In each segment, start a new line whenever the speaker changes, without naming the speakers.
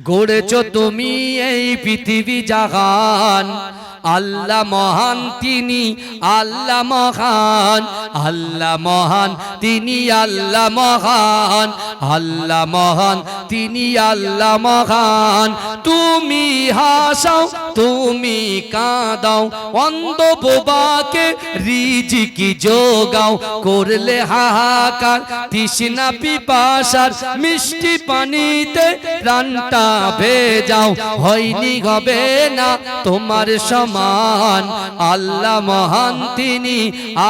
গড়েছো তুমি এই পৃথিবী জাহান, আল্লাহ মহান তিনি আল্লাহ মহান, আল্লাহ মহান তিনি আল্লাহ মহান, আল্লাহ মহান তিনি আল্লাহ মহান। তুমি হাসাও তুমি কাঁদাও, অন্ধ বোবাকে রিজিকি যোগাও, করলে হাহাকার তৃষ্ণা পিপাসার, মিষ্টি পানিতে প্রাণটা ভেজাও, হয়নি হবে না তোমার সমান। আল্লাহ মহান তিনি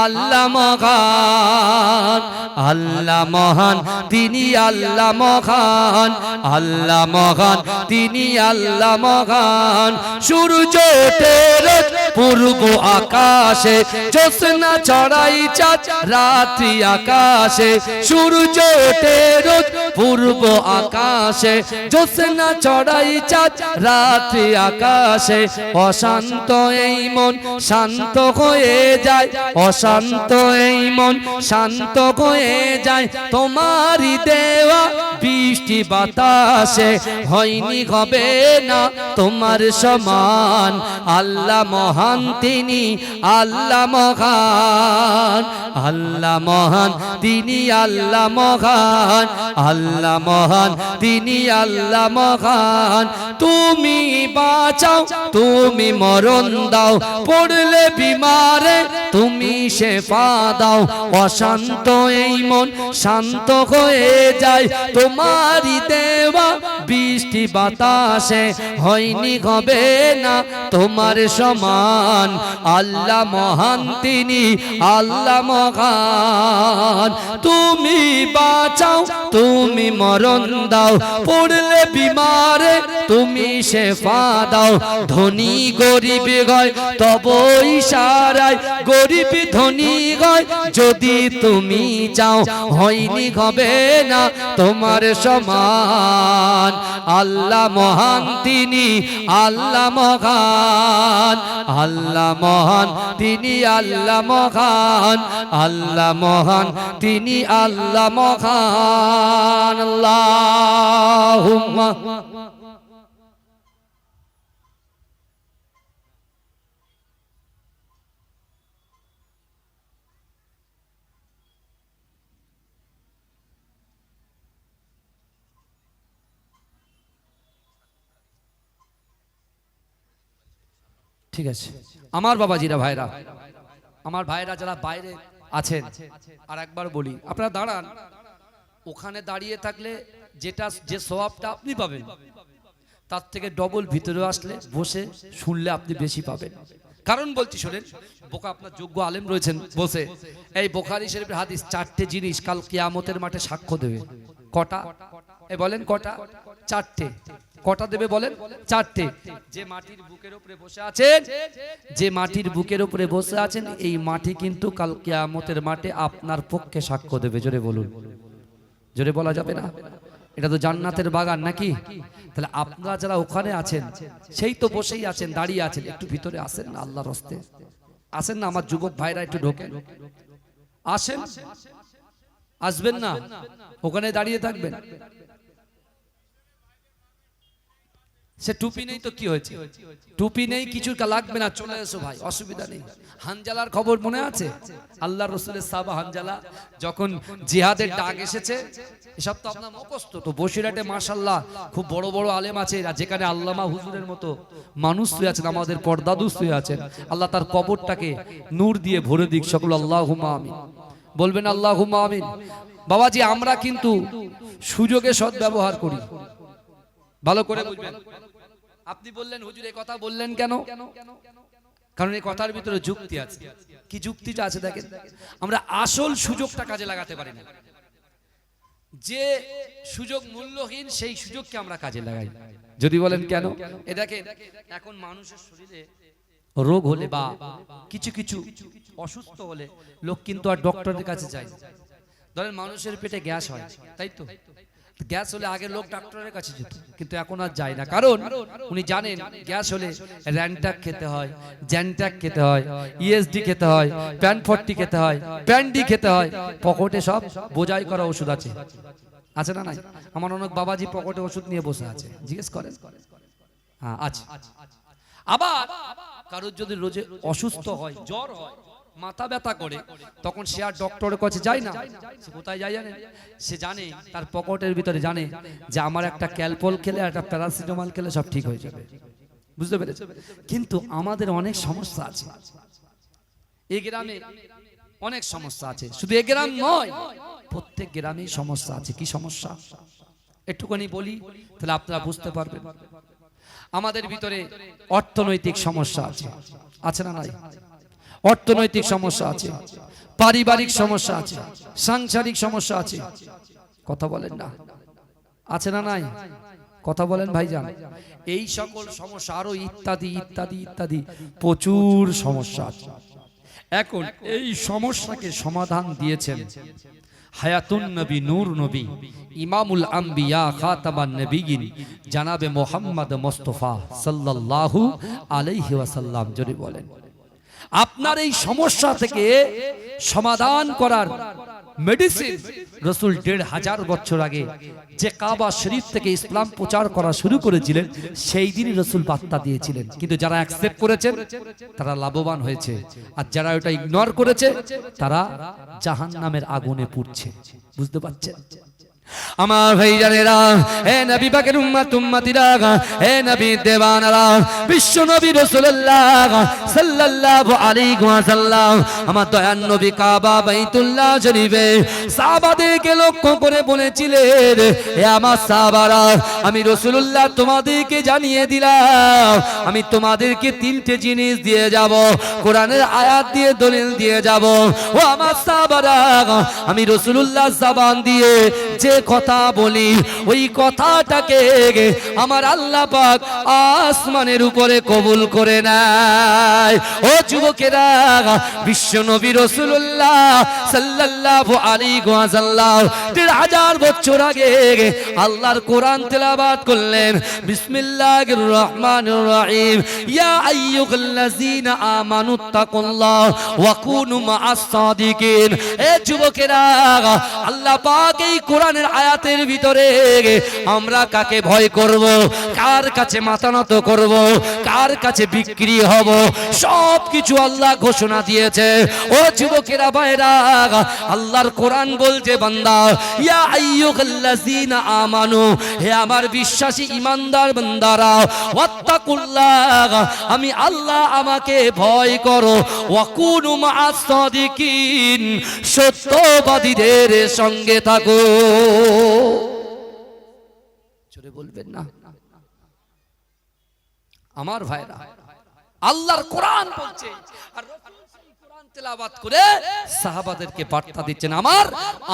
আল্লাহ মহান, আল্লাহ মহান তিনি আল্লাহ মহান, আল্লাহ মহান তিনি আল্লাহ মহান। সূর্য ওঠে রোজ পূর্ব আকাশে, জ্যোৎস্না ছড়াই চাঁদ রাত্রি আকাশে। সূর্য ওঠে রোজ পূর্ব আকাশে, জ্যোৎস্না ছড়াই চাঁদ রাত্রি আকাশে। অশান্ত এই মন শান্ত হয়ে যায়, অশান্ত এই মন শান্ত হয়ে যায়, তোমারই দেওয়া বৃষ্টি বাতাসে, হয়নি হবে না তোমার সমান। আল্লাহ মহান তিনি আল্লাহ মহান, আল্লাহ মহান তিনি আল্লাহ মহান, আল্লাহ মহান তিনি আল্লাহ মহান। তুমি বাঁচাও তুমি মরণ দাও, পড়লে বিমারে তুমি শেফা দাও। অশান্ত এই মন শান্ত হয়ে যায়, তোমারই দেওয়া বৃষ্টি বাতাসে, হয়নি হবে না তোমার সমান। আল্লাহ মহান তিনি আল্লাহ মহান। তুমি বাঁচাও তুমি মরণ দাও, পড়লে বিমারে তুমি শেফা দাও। ধনী গরিব গয় তব ইশারায়, গরিব ধনী গয় যদি তুমি চাও, হয়নি হবে না তোমার সমান। আল্লাহ মহান তিনি আল্লাহ মহান, আল্লাহ মহান তিনি আল্লাহ মহান, আল্লাহ মহান তিনি আল্লাহ মহান। আল্লাহুম্মা ঠিক আছে। আমার বাবাজিরা ভাইরা, আমার ভাইরা যারা বাইরে আছেন, আর একবার বলি আপনারা দাঁড়ান। ওখানে দাঁড়িয়ে থাকলে যেটা যে সওয়াবটা আপনি পাবেন, তার থেকে ডবল ভিতরে আসলে বসে শুনলে আপনি বেশি পাবেন। কারণ বলছি শোনেন, বোকা আপনার যোগ্য আলেম রয়েছেন বসে, এই বুখারী শরীফের হাদিস, চারটে জিনিস কাল কিয়ামতের মাঠে সাক্ষ্য দেবে। কটা? এই বলেন কটা? চারটে। কটা দেবে বলেন? চারটে। যে মাটির বুকের উপরে বসে আছেন, যে মাটির বুকের উপরে বসে আছেন, এই মাটি কিন্তু কাল কিয়ামতের মাঠে আপনার পক্ষে সাক্ষ্য দেবে। জোরে বলুন। জোরে বলা যাবে না? এটা তো জান্নাতের বাগান নাকি? তাহলে আপনারা যারা ওখানে আছেন, সেই তো বসেই আছেন, দাঁড়িয়ে আছেন, একটু ভিতরে আসেন না আল্লাহর রাস্তে, আসেন না আমার যুবক ভাইরা, একটু ঢোকেন, আসেন। আসবেন না? ওখানে দাঁড়িয়ে থাকবেন। সে টুপি নেই তো কি হয়েছে? টুপি নেই, কিছু লাগবে না, চলে এসো ভাই, অসুবিধা নেই। হানজালার খবর মনে আছে? আল্লাহ রসুলের সাহাবা হানজালা যখন জিহাদের ডাক এসেছে, এসব তো আপনার মুখস্থ। তো বসিরহাটে মাশাআল্লাহ খুব বড় বড় আলেম আছে, যেখানে আল্লামা হুজুরের মতো মানুষ শুয়ে আছেন, আমাদের পর্দাদু শুয়ে আছেন। আল্লাহ তার কবরটাকে নূর দিয়ে ভরে দিক, সকল আল্লাহুম্মা আমিন বলবেন, আল্লাহুম্মা আমিন। বাবাজি, আমরা কিন্তু সুযোগে সৎ ব্যবহার করি, ভালো করে বুঝবেন। আপনি বললেন হুজুর এই কথা বললেন কেন? কারণ এই কথার ভিতরে যুক্তি আছে। কি যুক্তিটা আছে দেখেন। আমরা আসল সুযোগটা কাজে লাগাতে পারি না। যে সুযোগ মূল্যহীন, সেই সুযোগকে আমরা কাজে লাগাই। যদি বলেন কেন? এ দেখেন, এখন মানুষের শরীরে রোগ হলে বা কিছু কিছু অসুস্থ হলে লোক কিন্তু আর ডক্টরের কাছে যায় না। ধরেন মানুষের পেটে গ্যাস হয়, তাই তো? গ্যাস হলে আগে লোক ডাক্তারের কাছে যেত, কিন্তু এখন আর যায় না। কারণ উনি জানেন গ্যাস হলে র্যান্টাক খেতে হয়, জ্যানটাক খেতে হয়, ইএসডি খেতে হয়, প্যান 40 খেতে হয়, প্যান ডি খেতে হয়, পকেটে সব বোঝাই করা ওষুধ আছে। আছে না নাই? আমার অনেক বাবাজি পকেটে ওষুধ নিয়ে বসে আছে, জিজ্ঞেস করেন। হ্যাঁ আছে। আবার কারোর যদি রোজে অসুস্থ হয়, জ্বর হয়, মাথা ব্যথা করে, তখন সে আর ডক্টরের কাছে যায় না। সে কোথায় যায় জানে? সে জানে তার পকেটের ভিতরে জানে যে আমার একটা ক্যালপল খেলে একটা প্যারাসিটামল খেলে সব ঠিক হয়ে যাবে। বুঝতে পেরেছ? কিন্তু আমাদের অনেক সমস্যা আছে, এই গ্রামে অনেক সমস্যা আছে, শুধু এই গ্রাম নয়, প্রত্যেক গ্রামেই সমস্যা আছে। কি সমস্যা একটুখানি বলি, তাহলে আপনারা বুঝতে পারবেন। আমাদের ভিতরে অর্থনৈতিক সমস্যা আছে, আছে না নাই? অর্থনৈতিক সমস্যা আছে, পারিবারিক সমস্যা আছে, সাংসারিক সমস্যা আছে। কথা বলেন না, আছে না নাই? কথা বলেন ভাইজান। এই সকল সমস্যা আরো ইত্যাদি ইত্যাদি ইত্যাদি প্রচুর সমস্যা আছে। এখন এই সমস্যাকে সমাধান দিয়েছেন হায়াতুন নবী, নূর নবী, ইমামুল আম্বিয়া, খাতামান নবিয়িন জানাবে মুহাম্মদ মুস্তাফা সাল্লাল্লাহু আলাইহি ওয়াসাল্লাম। যদি বলেন আপনার এই সমস্যা থেকে সমাধান করার মেডিসিন রাসূল ১৫০০ বছর আগে যে কাবা শরীফ থেকে ইসলাম প্রচার করা শুরু করেছিলেন, সেই দিনই রাসূল বার্তা দিয়েছিলেন। কিন্তু যারা অ্যাকসেপ্ট করেছেন তারা লাভবান হয়েছে, আর যারা ওটা ইগনোর করেছে তারা জাহান্নামের আগুনে পুড়ছে। বুঝতে পারছেন আমার ভাইজানেরা? হে নবী পাকের উম্মত উম্মতিরা, হে নবী দেওয়ানারা, বিশ্ব নবী রাসূলুল্লাহ সাল্লাল্লাহু আলাইহি ওয়াসাল্লাম আমার দয়ার নবী কাবা বাইতুল্লাহ শরীফে সাহাবাদেরকে লক্ষ্য করে বলেছিলেন, হে আমার সাহাবারা, আমি রাসূলুল্লাহ তোমাদেরকে জানিয়ে দিলাম, আমি তোমাদেরকে তিনটে জিনিস দিয়ে যাব, কোরআনের আয়াত দিয়ে দলিল দিয়ে যাব। ও আমার সাহাবারা, আমি রাসূলুল্লাহ জবান দিয়ে যে কথা বলি ওই কথাটাকে আমার আল্লাহ পাক আসমানের উপরে কবুল করে নেয়। ও যুবকেরা, বিশ্ব নবী রাসূলুল্লাহ সাল্লাল্লাহু আলাইহি ওয়াসাল্লাম ১৫০০ বছর আগে আল্লাহর কোরআন তেলাওয়াত করলেন। বিসমিল্লাহির রহমানির রহিম, ইয়া আইয়ুহাল্লাযীনা আমানুত্তাকুল্লাহ ওয়া কুনু মা'আস সাদিকিন। এ যুবকেরা, আল্লাহ পাক এই কোরআনের আয়াতের ভিতরে আমরা কাকে ভয় করব, কার কাছে মাথা নত করব, কার কাছে বিক্রি হব, সব কিছু আল্লাহ ঘোষণা দিয়েছে। ও যুবকেরা ভাইরা, আল্লাহর কোরআন বলছে, বান্দা, ইয়া আইয়ুহাল্লাযীনা আমানু, হে আমার বিশ্বাসী ইমানদার বান্দারা, ওয়াত্তাকুল্লাহ, আমি আল্লাহ, আমাকে ভয় করো, ওয়া কুনু মা'আস সাদিকিন, সত্যবাদীদের সঙ্গে থাকো। জোরে বলবেন না আমার ভাইরা? আল্লাহর কোরআন বলছে, আর রাসূল কোরআন তেলাওয়াত করে সাহাবাদেরকে বার্তা দিচ্ছেন, আমার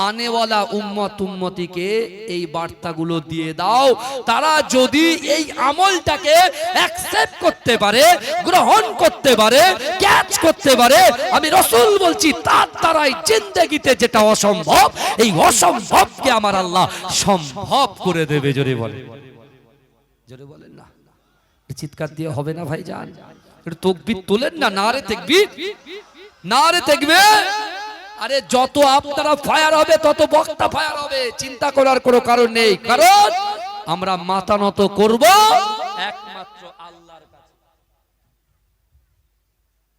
আনেওয়ালা উম্মত উম্মতিকে এই বার্তাগুলো দিয়ে দাও, তারা যদি এই আমলটাকে অ্যাকসেপ্ট করতে পারে, গ্রহণ করতে পারে, ক্যাচ করতে পারে, আমি রাসূল বলছি তার দ্বারাই জিন্দেগিতে যেটা অসম্ভব, এই অসম্ভবকে আমার আল্লাহ সম্ভব করে দেবে। জোরে বলেন, জোরে বলেন না, চিৎকার দিয়ে হবে না ভাইজান? একটু তাকবীর তোলেন না, নারে তাকবীর, নারে তাকবীর। আরে যত আপনারা ফায়ার হবে তত বক্তা ফায়ার হবে, চিন্তা করার কোনো কারণ নেই, কারণ আমরা মাথা নত করব একমাত্র আল্লাহর কাছে।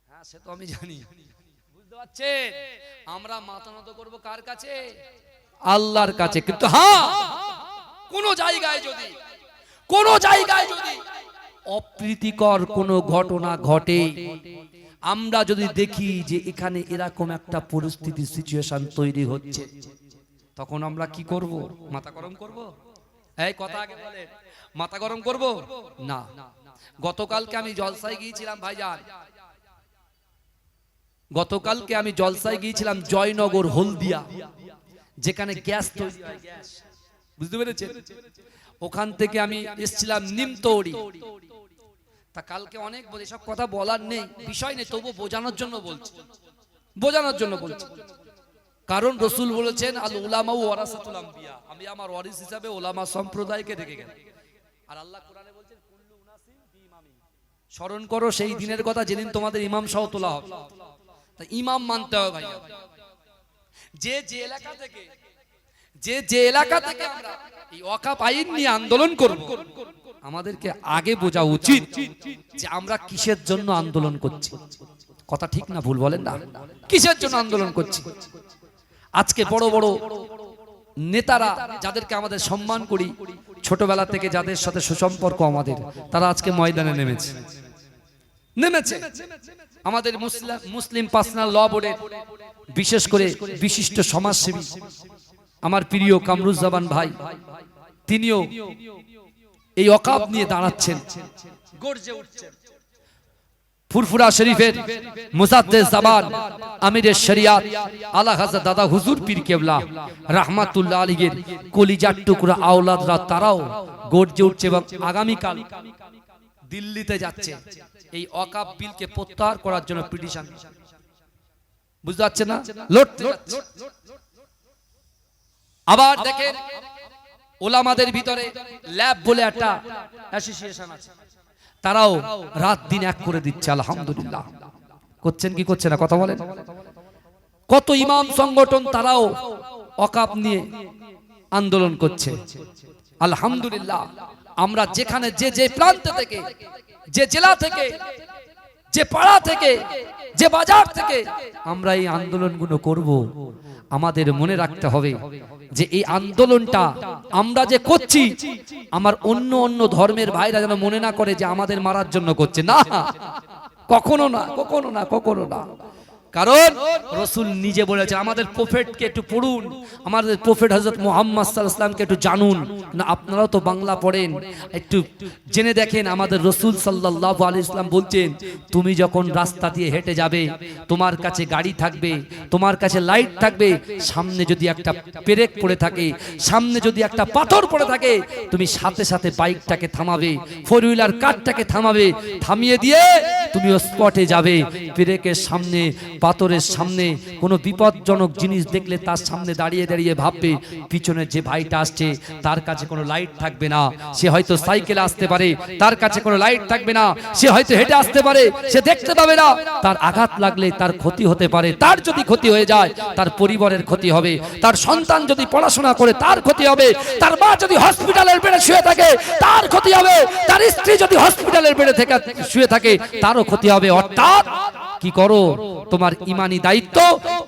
হ্যাঁ, সে তো আমি জানি, বুঝতে পারছেন? আমরা মাথা নত করব কার কাছে? আল্লাহর কাছে। কিন্তু হ্যাঁ, কোন জায়গায় যদি অপ্রীতিকর কোনো ঘটনা ঘটে, আমরা যদি দেখি যে এখানে এরকম একটা পরিস্থিতি, সিচুয়েশন তৈরি হচ্ছে, তখন আমরা কি করব? মাথা গরম করব? এই কথা আগে বলেন, মাথা গরম করব না। গতকালকে আমি জলসায় গিয়েছিলাম ভাইজান, গতকালকে আমি জলসায় গিয়েছিলাম জয়নগর হলদিয়া, যেখানে গ্যাস তৈরি হয়, গ্যাস, বুঝতে পেরেছেন? ওখান থেকে আমি এসেছিলাম নিমতৌড়ি। তা কালকে অনেক বলে, সব কথা বলার নেই, বিষয় নেই, তবু বোঝানোর জন্য বলছি, বোঝানোর জন্য বলছি। কারণ রাসূল বলেছেন, আল উলামা ওয়ারাসাতুল আম্বিয়া, আমি আমার ওয়ারিস হিসাবে ওলামা সম্প্রদায়কে রেখে গেলাম। আর আল্লাহ কোরআনে বলছেন, কুল্লু উনাসিন বিইমামিন, স্মরণ করো সেই দিনের কথা যেদিন তোমাদের ইমাম সহ তোলা হবে। তা ইমাম মানতে হবে ভাই। যে এলাকা থেকে যে যে এলাকা থেকে আমরা এই ওয়াকফ আইন নিয়ে আন্দোলন করব, আমাদেরকে আগে বোঝা উচিত যে আমরা কিসের জন্য আন্দোলন করছি। কথা ঠিক না ভুল বলেন না? কিসের জন্য আন্দোলন করছি? আজকে বড় বড় নেতারা যাদেরকে আমাদের সম্মান করি, ছোটবেলা থেকে যাদের সাথে সুসম্পর্ক আমাদের, তারা আজকে ময়দানে নেমেছে। আমাদের মুসলিম পার্সোনাল ল বোর্ডের বিশেষ করে বিশিষ্ট সমাজসেবী আমার প্রিয় কামরুজ্জামান ভাই, তিনিও এই ওয়াকফ নিয়ে দাঁড়াচ্ছেন, গর্জে উঠছেন। ফুরফুরা শরীফের মুজাদ্দেদ জামান আমিরের শরিয়াত আলা হযরত দাদা হুজুর পীর কেবলা রাহমাতুল্লাহ আলাইহির কলিজার টুকরা আওলাদরা তারাও গর্জে উঠছে এবং আগামীকাল দিল্লিতে যাচ্ছে এই ওয়াকফ বিলকে প্রত্যাহার করার জন্য পিটিশন। বুঝতে পারছেন না? লড়তে যাচ্ছে। আবার দেখেন ওলামাদের ভিতরে ল্যাব বলে একটা অ্যাসোসিয়েশন আছে, তারাও রাত দিন এক করে দিচ্ছে। আলহামদুলিল্লাহ। করছেন কি করছে না কথা বলেন? কত ইমাম সংগঠন তারাও ওয়াকফ নিয়ে আন্দোলন করছে। আলহামদুলিল্লাহ। আমরা যেখানে যে যে প্রান্ত থেকে, যে জেলা থেকে, যে পাড়া থেকে, যে বাজার থেকে আমরা এই আন্দোলনগুলো করব, আমাদের মনে রাখতে হবে যে এই আন্দোলনটা আমরা যে করছি, আমার অন্য অন্য ধর্মের ভাইরা যেন মনে না করে যে আমাদের মারার জন্য করছে। না, কখনো না, কখনো না, কখনো না। কারণ রাসূল নিজে বলেছেন, আমাদের প্রফেটকে একটু পড়ুন, আমাদের প্রফেট হযরত মুহাম্মদ সাল্লাল্লাহু আলাইহি ওয়াসাল্লামকে একটু জানুন না। আপনারাও তো বাংলা পড়েন, একটু জেনে দেখেন। আমাদের রাসূল সাল্লাল্লাহু আলাইহি ওয়াসাল্লাম বলছেন, তুমি যখন রাস্তা দিয়ে হেঁটে যাবে, তোমার কাছে গাড়ি থাকবে, তোমার কাছে লাইট থাকবে, সামনে যদি একটা পেরেক পড়ে থাকে, সামনে যদি একটা পাথর পড়ে থাকে, তুমি সাথে সাথে বাইকটাকে থামাবে, ফোর হুইলার কারটাকে থামাবে, থামিয়ে দিয়ে তুমি স্পটে যাবে। পেরেকের সামনে, পাথরের সামনে কোনো বিপজ্জনক জিনিস দেখলে তার সামনে দাঁড়িয়ে দাঁড়িয়ে ভাববে পিছনে যে ভাইটা আসছে তার কাছে কোনো লাইট থাকবে না, সে হয়তো সাইকেলে আসতে পারে, তার কাছে কোনো লাইট থাকবে না, সে হয়তো হেঁটে আসতে পারে, সে দেখতে পাবে না, তার আঘাত লাগলে তার ক্ষতি হতে পারে, তার যদি ক্ষতি হয়ে যায় তার পরিবারের ক্ষতি হবে, তার সন্তান যদি পড়াশোনা করে তার ক্ষতি হবে, তার মা যদি হসপিটালের বেডে শুয়ে থাকে তার ক্ষতি হবে, তার স্ত্রী যদি হসপিটালের বেডে থেকে শুয়ে থাকে তারও ক্ষতি হবে। অর্থাৎ কি করো, তোমার ইমানি দায়িত্ব,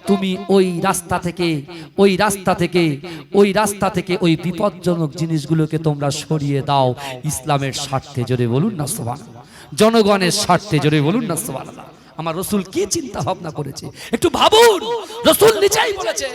তুমি ওই রাস্তা থেকে ওই বিপজ্জনক জিনিসগুলোকে তোমরা সরিয়ে দাও ইসলামের স্বার্থে। জোরে বলুন না সুবহানাল্লাহ। জনগণের স্বার্থে জোরে বলুন না সুবহানাল্লাহ। আমার রাসূল কি চিন্তা ভাবনা করেছে একটু ভাবুন। রাসূল নিজেই বলেছে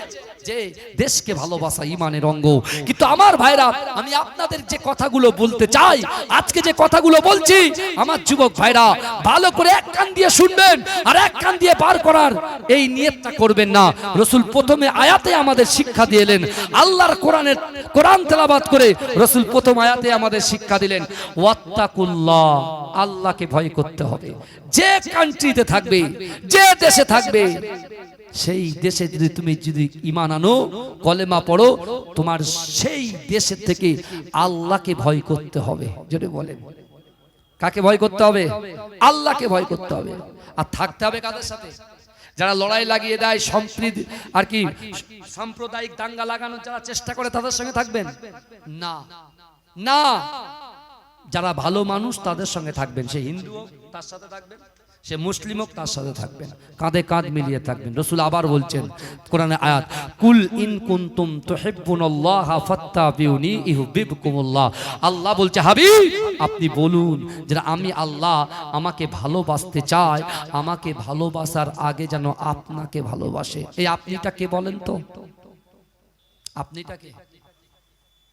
যে দেশকে ভালোবাসা ইমানের অঙ্গ। কিন্তু আমার ভাইরা, আমি আপনাদের যে কথাগুলো বলতে চাই, আজকে যে কথাগুলো বলছি, আমার যুবক ভাইরা ভালো করে এক কান দিয়ে শুনবেন আর এক কান দিয়ে বার করার এই নিয়তটা করবেন না। রাসূল প্রথমে আয়াতে আমাদের শিক্ষা দিলেন, আল্লাহর কোরআন তেলাওয়াত করে রাসূল প্রথম আয়াতে আমাদের শিক্ষা দিলেন, ওয়াত্তাকুল্লাহ, আল্লাহকে ভয় করতে হবে। যে কান্ট্রিতে থাকবে, যে দেশে থাকবে, সেই দেশে তুমি যদি ঈমান আনো, কলেমা পড়ো, তোমার সেই দেশে থেকে আল্লাহকে ভয় করতে হবে। যদি বলেন কাকে ভয় করতে হবে? আল্লাহকে ভয় করতে হবে। আর থাকতে হবে কাদের সাথে? যারা লড়াই লাগিয়ে দেয়, সম্প্রীতি আর কি সাম্প্রদায়িক দাঙ্গা লাগানোর যারা চেষ্টা করে তাদের সঙ্গে থাকবেন না, না। যারা ভালো মানুষ তাদের সঙ্গে থাকবেন। সে হিন্দু হোক তার সাথে থাকবেন, সে মুসলিম হোক তার সাথে থাকবেন, কাঁধে কাঁধ মিলিয়ে থাকবেন। রাসূল আবার বলছেন কোরআনে আয়াত, কুল ইন কুনতুম তুহিব্বুনাল্লাহা ফাত্তাবিউনি ইউহিব্বুকুমুল্লাহ। আল্লাহ বলছে, হাবিব আপনি বলুন যে আমি আল্লাহ, আমাকে ভালোবাসতে চাই, আমাকে ভালোবাসার আগে যেন আপনাকে ভালোবাসে। এই আপনিটা কে বলেন তো? আপনিটা কে?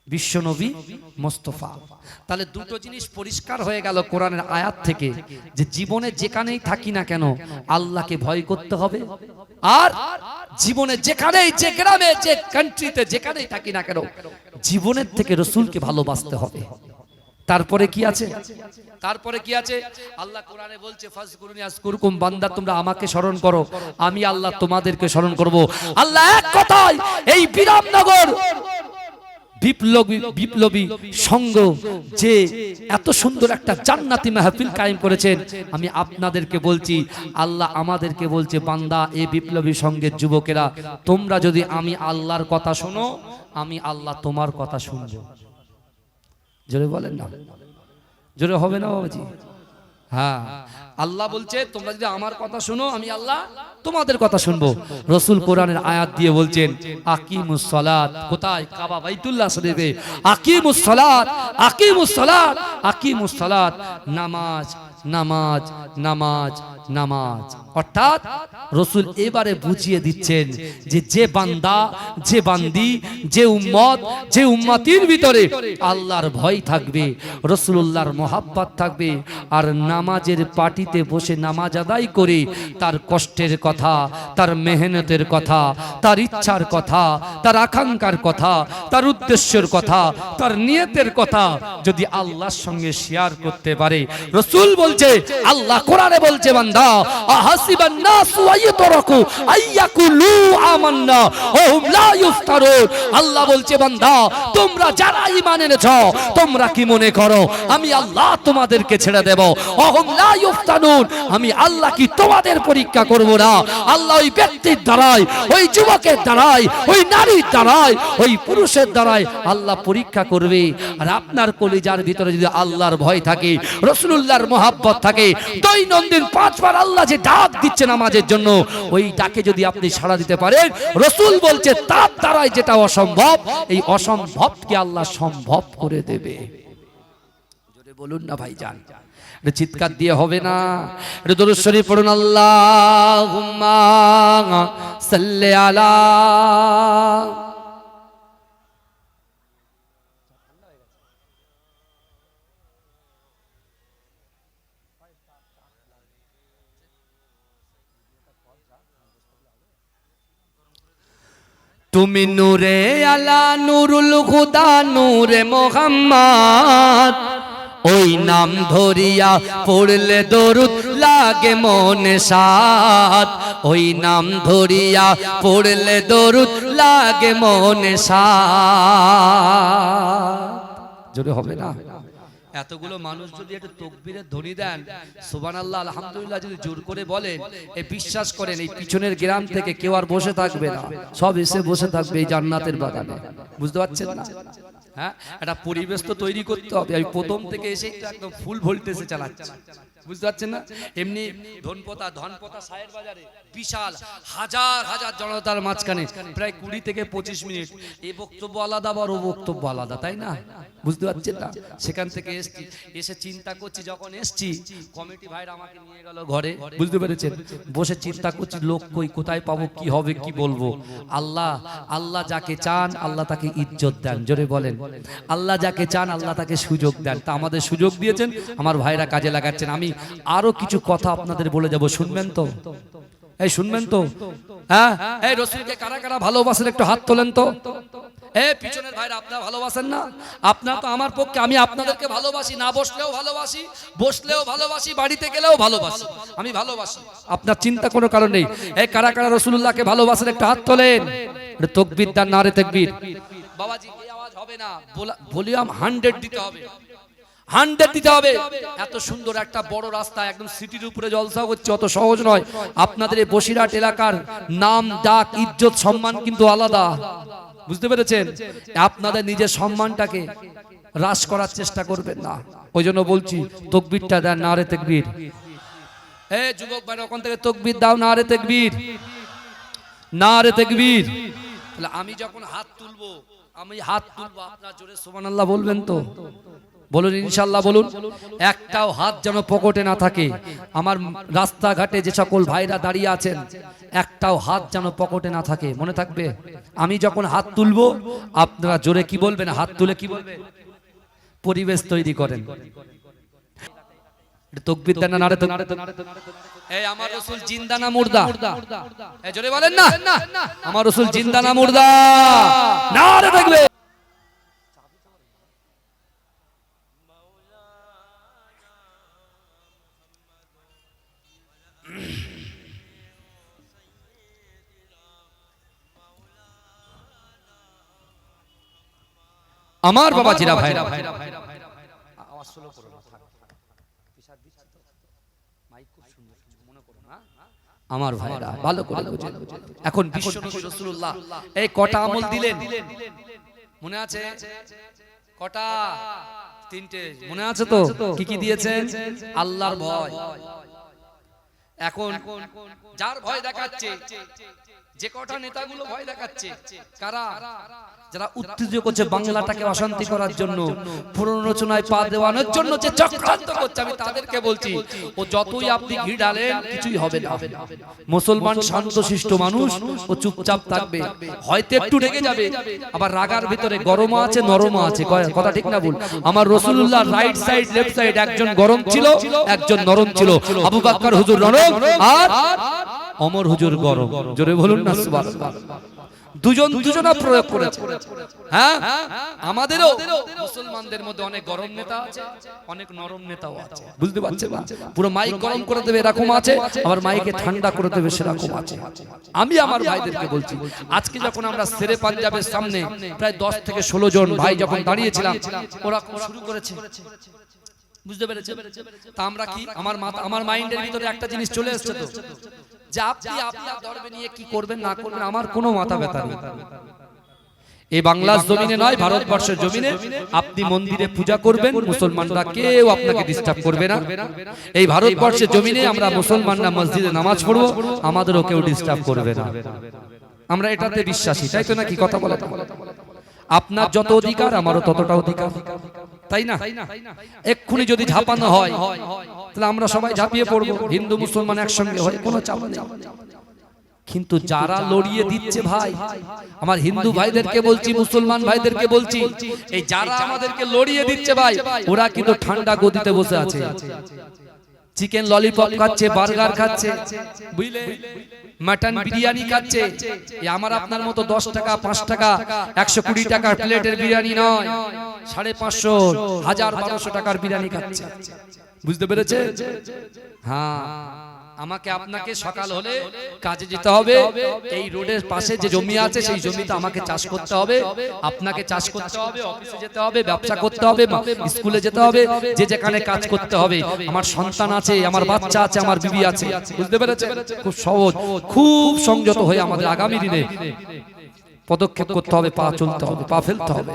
বিশ্বনবী মুস্তাফা। তাহলে দুটো জিনিস পরিষ্কার হয়ে গেল কোরআনের আয়াত থেকে, যে জীবনে যেখানেই থাকি না কেন আল্লাহকে ভয় করতে হবে, আর জীবনে যেখানেই, যে গ্রামে, যে কান্ট্রিতে যেখানেই থাকি না কেন জীবনের থেকে রাসূলকে ভালোবাসতে হবে। তারপরে কি আছে? তারপরে কি আছে? আল্লাহ কোরআনে বলছে, ফাজকুরুনি আযকুরকুম, বান্দা তোমরা আমাকে স্মরণ করো, আমি আল্লাহ তোমাদেরকে স্মরণ করব। আল্লাহ এক কথায় এই বিপ্লবী বিপ্লবী সংঘ যে এত সুন্দর একটা জান্নাতি মাহফিল কায়েম করেছেন, আমি আপনাদেরকে বলছি, আল্লাহ আমাদেরকে বলছে, বান্দা এই বিপ্লবী সংঘের যুবকেরা, তোমরা যদি আমি আল্লাহর কথা শোনো, আমি আল্লাহ তোমার কথা শুনবো। জোরে বলেন না, জোরে হবে না বাবাজি? হ্যাঁ, আল্লাহ বলছে তোমরা যদি আমার কথা শোনো, আমি আল্লাহ তোমাদের কথা শুনবো। রাসূল কোরআনের আয়াত দিয়ে বলছেন আকিমুস সালাত, কোথায়? কাবা বাইতুল্লাহ শরীফে। আকিমুস সালাত, আকিমুস সালাত, আকিমুস সালাত, নামাজ নামাজ নামাজ নামাজ। অর্থাৎ রাসূল এবারে বুঝিয়ে দিচ্ছেন যে যে বান্দা, যে বান্দি, যে উম্মত, যে উম্মতির ভিতরে আল্লাহর ভয় থাকবে, রাসূলুল্লাহর মহব্বত থাকবে, আর নামাজের পাটিতে বসে নামাজ আদায় করে তার কষ্টের কথা, তার মেহনতের কথা, তার ইচ্ছার কথা, তার আকাঙ্ক্ষার কথা, তার উদ্দেশ্যের কথা, তার নিয়তের কথা যদি আল্লাহর সঙ্গে শেয়ার করতে পারে, রাসূল বলছে, আল্লাহ কোরআনে বলছে, বান্দা আহাসিবান নাসু আইয়ুতরাকু আইয়াকুলু আমান্না ওয়া হুম লা ইফতারুন। আল্লাহ বলছে, বান্দা তোমরা যারা ঈমান এনেছো, তোমরা কি মনে করো আমি আল্লাহ তোমাদেরকে ছেড়ে দেব? ওয়া হুম লা ইফতানুন, আমি আল্লাহ কি তোমাদের পরীক্ষা করব না? আল্লাহ ওই ব্যক্তির দ্বারাই, ওই যুবকের দ্বারাই, ওই নারীর দ্বারাই, ওই পুরুষের দ্বারাই আল্লাহ পরীক্ষা করবে। আর আপনার কলিজার ভিতরে যদি আল্লাহর ভয় থাকে, রাসূলুল্লাহর মহব্বত থাকে, দৈনন্দিন 5 বার আল্লাহ যে ডাক দিচ্ছে নামাজের জন্য, ওই ডাকে যদি আপনি সাড়া দিতে পারেন, রাসূল বলছে তার দ্বারাই যেটা অসম্ভব, এই অসম্ভবকে আল্লাহ সম্ভব করে দেবে। জোরে বলুন না ভাইজান, এটা চিৎকার দিয়ে হবে না। এটা দরুদ শরীফ পড়ুন, আল্লাহুম্মা সাল্লি আলা। তুমি নূরে আলা নুরুল খুদা নূরে মোহাম্মদ, ওই নাম ধরিয়া পড়লে দরুদ লাগে মনে সাদ, ওই নাম ধরিয়া পড়লে দরুদ লাগে মনে সাদ। জোরে হবে না? এতগুলো মানুষ যদি একটু তাকবীরের ধ্বনি দেন, সুবহানাল্লাহ আলহামদুলিল্লাহ যদি জোর করে বলেন, এই বিশ্বাস করেন এই পিছনের গ্রাম থেকে কেউ আর বসে থাকবে না, সব এসে বসে থাকবে এই জান্নাতের বাগানে। বুঝতে পারছেন না? হ্যাঁ, একটা পরিবেশ তো তৈরি করতে হবে। আমি প্রথম থেকে এসেই তো একদম ফুল ভোল্টেজে চালাচ্ছি। বুঝতে পারছেন না? এমনি ধনপতা সায়ের বাজারে বিশাল হাজার হাজার জনতার মাঝখানে প্রায় 20 থেকে 25 মিনিট এই বক্তব্য আলাদা, আবার ও বক্তব্য আলাদা, তাই না? বুঝতে পারছেন না? সেখান থেকে এসে চিন্তা করছি, যখন এসছি কমিটি ভাইরা আমাকে নিয়ে গেল ঘরে, বুঝতে পেরেছেন? বসে চিন্তা করছি লোক কই, কোথায় পাবো, কি হবে, কি বলবো। আল্লাহ যাকে চান আল্লাহ তাকে ইজ্জত দেন। জোরে বলেন, আল্লাহ যাকে চান আল্লাহ তাকে সুযোগ দেন। তা আমাদের সুযোগ দিয়েছেন, আমার ভাইরা কাজে লাগাচ্ছেন। আমি আরো কিছু কথা আপনাদের বলে যাব, শুনবেন তো? এই শুনবেন তো? হ্যাঁ, এই রাসূলকে কারা কারা ভালোবাসেন একটু হাত তোলেন তো। এই পিছনের ভাইরা আপনারা ভালোবাসেন না? আপনারা তো আমার পক্ষে, আমি আপনাদেরকে ভালোবাসি, না বসলেও ভালোবাসি, বসলেও ভালোবাসি, বাড়িতে গেলেও ভালোবাসি, আমি ভালোবাসি। আপনার চিন্তা কোনো কারণ নেই। এই কারা কারা রাসূলুল্লাহকে ভালোবাসেন একটু হাত তোলেন। এটা তাকবীর দান, নারে তাকবীর। বাবাজি এই আওয়াজ হবে না, ভলিউম 100 দিতে হবে, 100 দিতে হবে। এত সুন্দর একটা বড় রাস্তা, একদম সিটির উপরে জলসা হচ্ছে, অত সহজ নয়। আপনাদের এই বসিরহাট এলাকার নাম ডাক ইজ্জত সম্মান কিন্তু আলাদা। বুঝতে পেরেছেন? আপনাদের নিজের সম্মানটাকে হ্রাস করার চেষ্টা করবেন না। ওই জন্য বলছি তাকবীরটা দেন, নারে তাকবীর। এই যুবক ভাই ওখান থেকে তাকবীর দাও, নারে তাকবীর, নারে তাকবীর। তাহলে আমি যখন হাত তুলবো, আপনার জোরে সুবহানাল্লাহ বলবেন তো? বলুন ইনশাআল্লাহ বলুন। একটাও হাত যেন পকেটে না থাকে। আমার রাস্তাঘাটে যে সকল ভাইরা দাঁড়িয়ে আছেন, একটাও হাত যেন পকেটে না থাকে, মনে থাকবে। আমি যখন হাত তুলবো আপনারা জোরে কি বলবেন? হাত তুলে কি বলবেন? পরিবেশ তৈরি করেন। তাকবীর দেন, নারে তো। এই আমার রাসূল জিন্দা না মুর্দা? এই জোরে বলেন না, আমার রাসূল জিন্দা না মুর্দা? নারে তাকবীর। আমার বাবাজিরা ভাইরা, আমার ভাইরা ভালো করে বুঝেন। এখন বিশ্বনবী রাসূলুল্লাহ এই কটা আমল দিলেন মনে আছে? কটা? তিনটে মনে আছে তো? কি কি দিয়েছেন? আল্লাহর ভয়। এখন যার ভয় দেখাচ্ছে, যে কটা নেতাগুলো ভয় দেখাচ্ছে, কারা? যারা উত্তেজিত করছে বাংলাটাকে অশান্তি করার জন্য, পুনর্রচনায় পা দেওয়ানোর জন্য যে চক্রান্ত করছে, আমি তাদেরকে বলছি ও যতই আপনি ঘি ডালেন কিছুই হবে না। মুসলমান শান্তশিষ্ট মানুষ, ও চুপচাপ থাকবে, হয়তো একটু রেগে যাবে, আবার রাগার ভিতরে গরমও আছে নরমও আছে। কথা ঠিক না ভুল? আমার রাসূলুল্লাহ রাইট সাইড লেফট সাইড একজন গরম ছিল, একজন নরম ছিল। আবু বকর হুজুর নরম আর ওমর হুজুর গরম। জোরে বলুন না সুবহানাল্লাহ। দুজন দুজনা প্রয়োগ করেছে। হ্যাঁ, আমাদেরও মুসলমানদের মধ্যে অনেক গরম নেতা আছে, অনেক নরম নেতাও আছে। বুঝতে পারছেন না? পুরো মাইক গরম করে দেবে এরকম আছে, আবার মাইকে ঠান্ডা করে দেবে সেরকম আছে। আমি আমার ভাইদেরকে বলছি, আজকে যখন আমরা শেরে পাঞ্জাবের সামনে প্রায় 10 থেকে 16 জন ভাই যখন দাঁড়িয়েছিলাম, ওরা শুরু করেছে, বুঝতে পেরেছে? তা আমরা কি, আমার মাইন্ডের ভিতরে একটা জিনিস চলে এসেছে তো, যে আপনি আপনার ধর্মে নিয়ে কি করবেন না করবেন আমার কোনো মাথা ব্যথা নেই। এই বাংলার জমিনে নয়, ভারতবর্ষের জমিনে আপনি মন্দিরে পূজা করবেন, মুসলমানরা কেউ আপনাকে ডিস্টার্ব করবে না। এই ভারতবর্ষের জমিনে আমরা মুসলমানরা মসজিদে নামাজ পড়বো, আমাদেরও কেউ ডিস্টার্ব করবে না। আমরা এটাতে বিশ্বাসী, তাই তো নাকি? কথা বলে আপনার যত অধিকার আমারও ততটা অধিকার, তাই না? এক্ষুনি যদি ঝাঁপানো হয় তাহলে আমরা সবাই ঝাঁপিয়ে পড়বো, হিন্দু মুসলমান একসঙ্গে হয়, কোনো চাপ নেই। কিন্তু যারা লড়িয়ে দিচ্ছে ভাই, আমার হিন্দু ভাইদেরকে বলছি, মুসলমান ভাইদেরকে বলছি, এই যারা আমাদেরকে লড়িয়ে দিচ্ছে ভাই, ওরা কিন্তু ঠান্ডা গদিতে বসে আছে, চিকেন ললিপপ খাচ্ছে, বার্গার খাচ্ছে, বুঝলে, মাটন বিরিয়ানি খাচ্ছে। আমার আপনার মতো 10 টাকা 5 টাকা 120 টাকার প্লেটের বিরিয়ানি নয়, 550 1000 1200 টাকার বিরিয়ানি খাচ্ছে। বুঝতে পেরেছে? হ্যাঁ, আমাকে আপনাকে সকাল হলে কাজে যেতে হবে, এই রোডের পাশে যে জমি আছে সেই জমিতে আমাকে চাষ করতে হবে, আপনাকে চাষ করতে হবে, অফিসে যেতে হবে, ব্যবসা করতে হবে, স্কুলে যেতে হবে, যে যেখানে কাজ করতে হবে। আমার সন্তান আছে, আমার বাচ্চা আছে, আমার বিবি আছে। বুঝতে পেরেছেন? খুব সহজ, খুব সংযত হয়ে আমাদের আগামী দিনে পদক্ষেপ করতে হবে, পা চলতে হবে, পা ফেলতে হবে।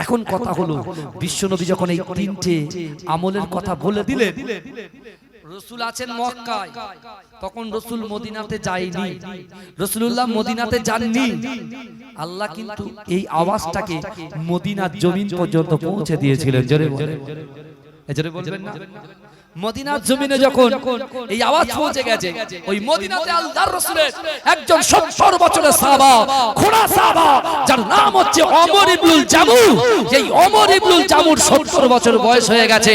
এখন কথা হলো, বিশ্বনবী যখন এই তিনটে আমলের কথা বলে দিলেন, রাসূল আছেন মক্কায়, তখন রাসূল মদিনাতে যায়নি, রাসূলুল্লাহ মদিনাতে যাননি। আল্লাহ কিন্তু এই আওয়াজটাকে মদিনার জমিন পর্যন্ত পৌঁছে দিয়েছিলেন। জোরে বলেন, জোরে বলবেন না? মদিনার জমিনে যখন এই আওয়াজ পৌঁছে গেছে, ওই মদিনাতে আল্লাহর রাসূলের একজন 70 বছরের সাহাবা, খোড়া সাহাবা, যার নাম হচ্ছে ওমর ইবনুল জামু। এই ওমর ইবনুল জামুর 70 বছর বয়স হয়ে গেছে,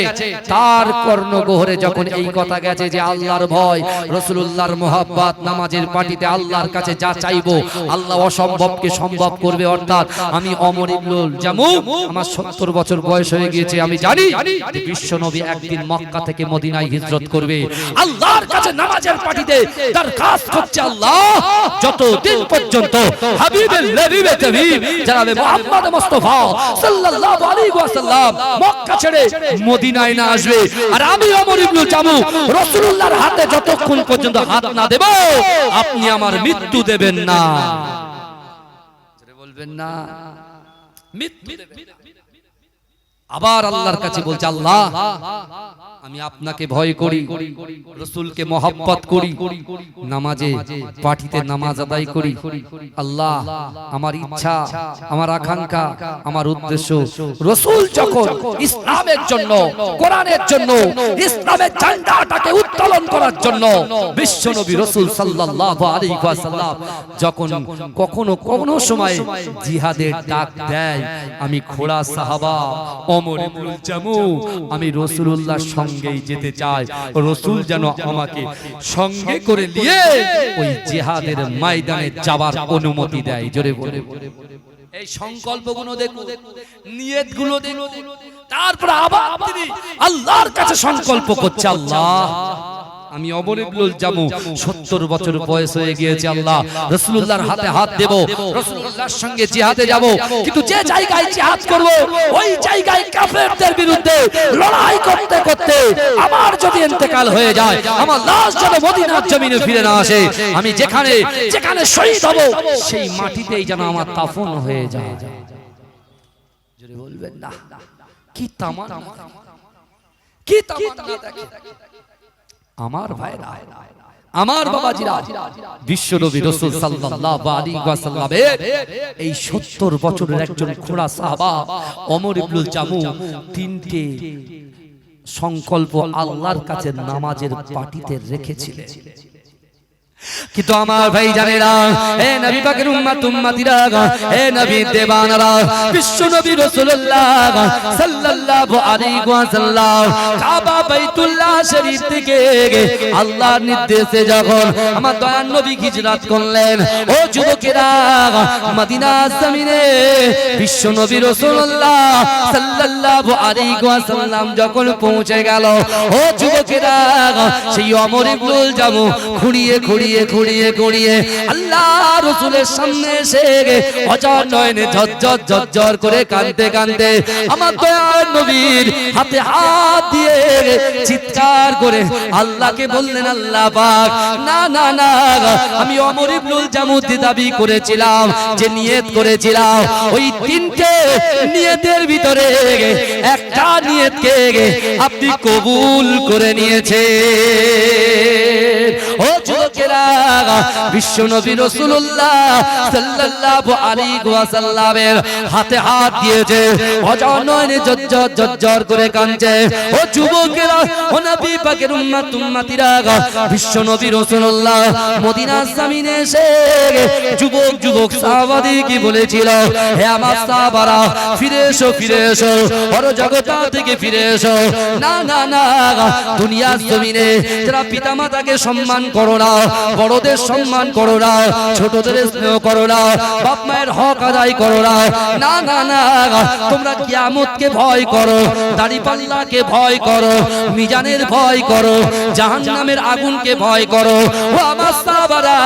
তার কর্ণগহরে যখন এই কথা গেছে যে আল্লাহর ভয়, রাসূলুল্লাহর মুহাব্বত, নামাজের পাটিতে আল্লাহর কাছে যা চাইবো আল্লাহ অসম্ভবকে সম্ভব করবে। অর্থাৎ আমি ওমর ইবনুল জামু, আমার 70 বছর বয়স হয়ে গিয়েছে, আমি জানি যে বিশ্বনবী একদিন মক্কা থেকে মদিনায় হিজরত করবে। আল্লাহর কাছে নামাজের পাটিতে দরখাস্ত করছে, আল্লাহ যতদিন পর্যন্ত হাবিবের নবীবে তাবিব জনাবে মুহাম্মদ মুস্তাফা সাল্লাল্লাহু আলাইহি ওয়াসাল্লাম মক্কা ছেড়ে মদিনায় না আসবে, আর আমি ওমর ইবনুল জামু রাসূলুল্লাহর হাতে যতক্ষণ পর্যন্ত হাত না দেব, আপনি আমার মৃত্যু দেবেন না। বলবেন না, মৃত্যু দেবেন না। আবার আল্লাহর কাছে বলছে, আল্লাহ আমি আপনাকে ভয় করি, রাসূলকে মহব্বত করি, নামাজে পাটিতে নামাজ আদায় করি। আল্লাহ আমার ইচ্ছা, আমার আকাঙ্ক্ষা, আমার উদ্দেশ্য, রাসূল যখন ইসলামের জন্য, কোরআনের জন্য, ইসলামের ঝান্ডাটাকে উত্তোলন করার জন্য বিশ্বনবী রাসূল সাল্লাল্লাহু আলাইহি ওয়াসাল্লাম যখন কখনো সময় জিহাদের ডাক দেয়, আমি খোড়া সাহাবা ওমর ইবনুল জামু, আমি রাসূলুল্লাহর সঙ্গেই যেতে চাই, রাসূল যেন আমাকে সঙ্গে করে নিয়ে ওই জিহাদের ময়দানে যাবার অনুমতি দেয়। জোরে বলে এই সংকল্পগুলো দেখুন, নিয়তগুলো দেখুন। তারপর আবার তিনি আল্লাহর কাছে সংকল্প করছে, আল্লাহ আমি ওমর ইবনুল জামু 70 বছর বয়স হয়ে গিয়েছে আল্লাহ রাসূলুল্লাহর হাতে হাত দেব রাসূলুল্লাহর সঙ্গে জিহাদে যাব কিন্তু যে জায়গায় জিহাদ করব ওই জায়গায় কাফেরদের বিরুদ্ধে লড়াই করতে করতে আমার যদি ইন্তেকাল হয়ে যায় আমার লাশ যেন মদিনার জমিনে ফিরে না আসে আমি যেখানে যেখানে শহীদ হব সেই মাটিতেই যেন আমার দাফন হয়ে যায় জোরে বলবেন না কি তামান্না কি তামান্না দেখেন আমার ভাইরা আমার বাবাজিরা বিশ্বনবী রাসূল সাল্লাল্লাহু আলাইহি ওয়াসাল্লামের এই 70 বছরের একজন খোড়া সাহাবা ওমর ইবনুল জামু তিনটে সংকল্প আল্লাহর কাছে নামাজের পাটিতে রেখেছিলেন কিন্তু আমার ভাই জানেরা হে নবী পাকের উম্মত উম্মতিরা হে নবী দেবানারা বিশ্বনবী রাসূলুল্লাহ সাল্লাল্লাহু আলাইহি ওয়াসাল্লাম কাবা বাইতুল্লাহ শরীফ থেকে আল্লাহর নির্দেশে যখন আমার দয়ার নবী হিজরত করলেন ও যুবকেরা মদিনার জমিনে বিশ্বনবী রাসূলুল্লাহ সাল্লাল্লাহু আলাইহি ওয়াসাল্লাম যখন পৌঁছে গেল ও যুবকেরা সেই ওমর ইবনুল জামু খুঁড়িয়ে খুঁড়িয়ে খুঁড়িয়ে খুঁড়িয়ে আল্লাহ রাসূলের সামনে এসে অজর নয়নে ঝরঝর ঝরঝর করে কাঁদতে কাঁদতে আমার দয়ার নবীর হাতে হাত দিয়ে চিৎকার করে আল্লাহকে বললেন আল্লাহ পাক না না না আমি ওমর ইবনুল জামু দাবি করেছিলাম যে নিয়ত করেছিলাম ওই তিনটে নিয়তের ভিতরে একটা নিয়তকে আপনি কবুল করে নিয়েছেন ও যুবকেরা বিশ্বনবী রাসূলুল্লাহ সাল্লাল্লাহু আলাইহি ওয়াসাল্লামের হাতে হাত দিয়েছে অজর নয়নে ঝরঝর ঝরঝর করে কাঁদছে ও যুবকেরা ও নবী পাকের উম্মত উম্মতিরা বিশ্বনবী রাসূলুল্লাহ মদিনার জমিনে এসে যুবক যুবক সাহাবাদের কি বলেছিল হে আমার সাহাবারা ফিরে এসো পর জগৎ থেকে ফিরে এসো না না না দুনিয়ার জমিনে যারা পিতামাতাকে সম্মান করো না বড়দের সম্মান করো না ছোটদের স্নেহ করো না বাপ মায়ের হক আদায় করো না না না না তোমরা কিয়ামতকে ভয় করো দাড়িপাল্লাকে ভয় করো মিজানের ভয় করো জাহান্নামের আগুনকে ভয় করো ও আমার সাহাবারা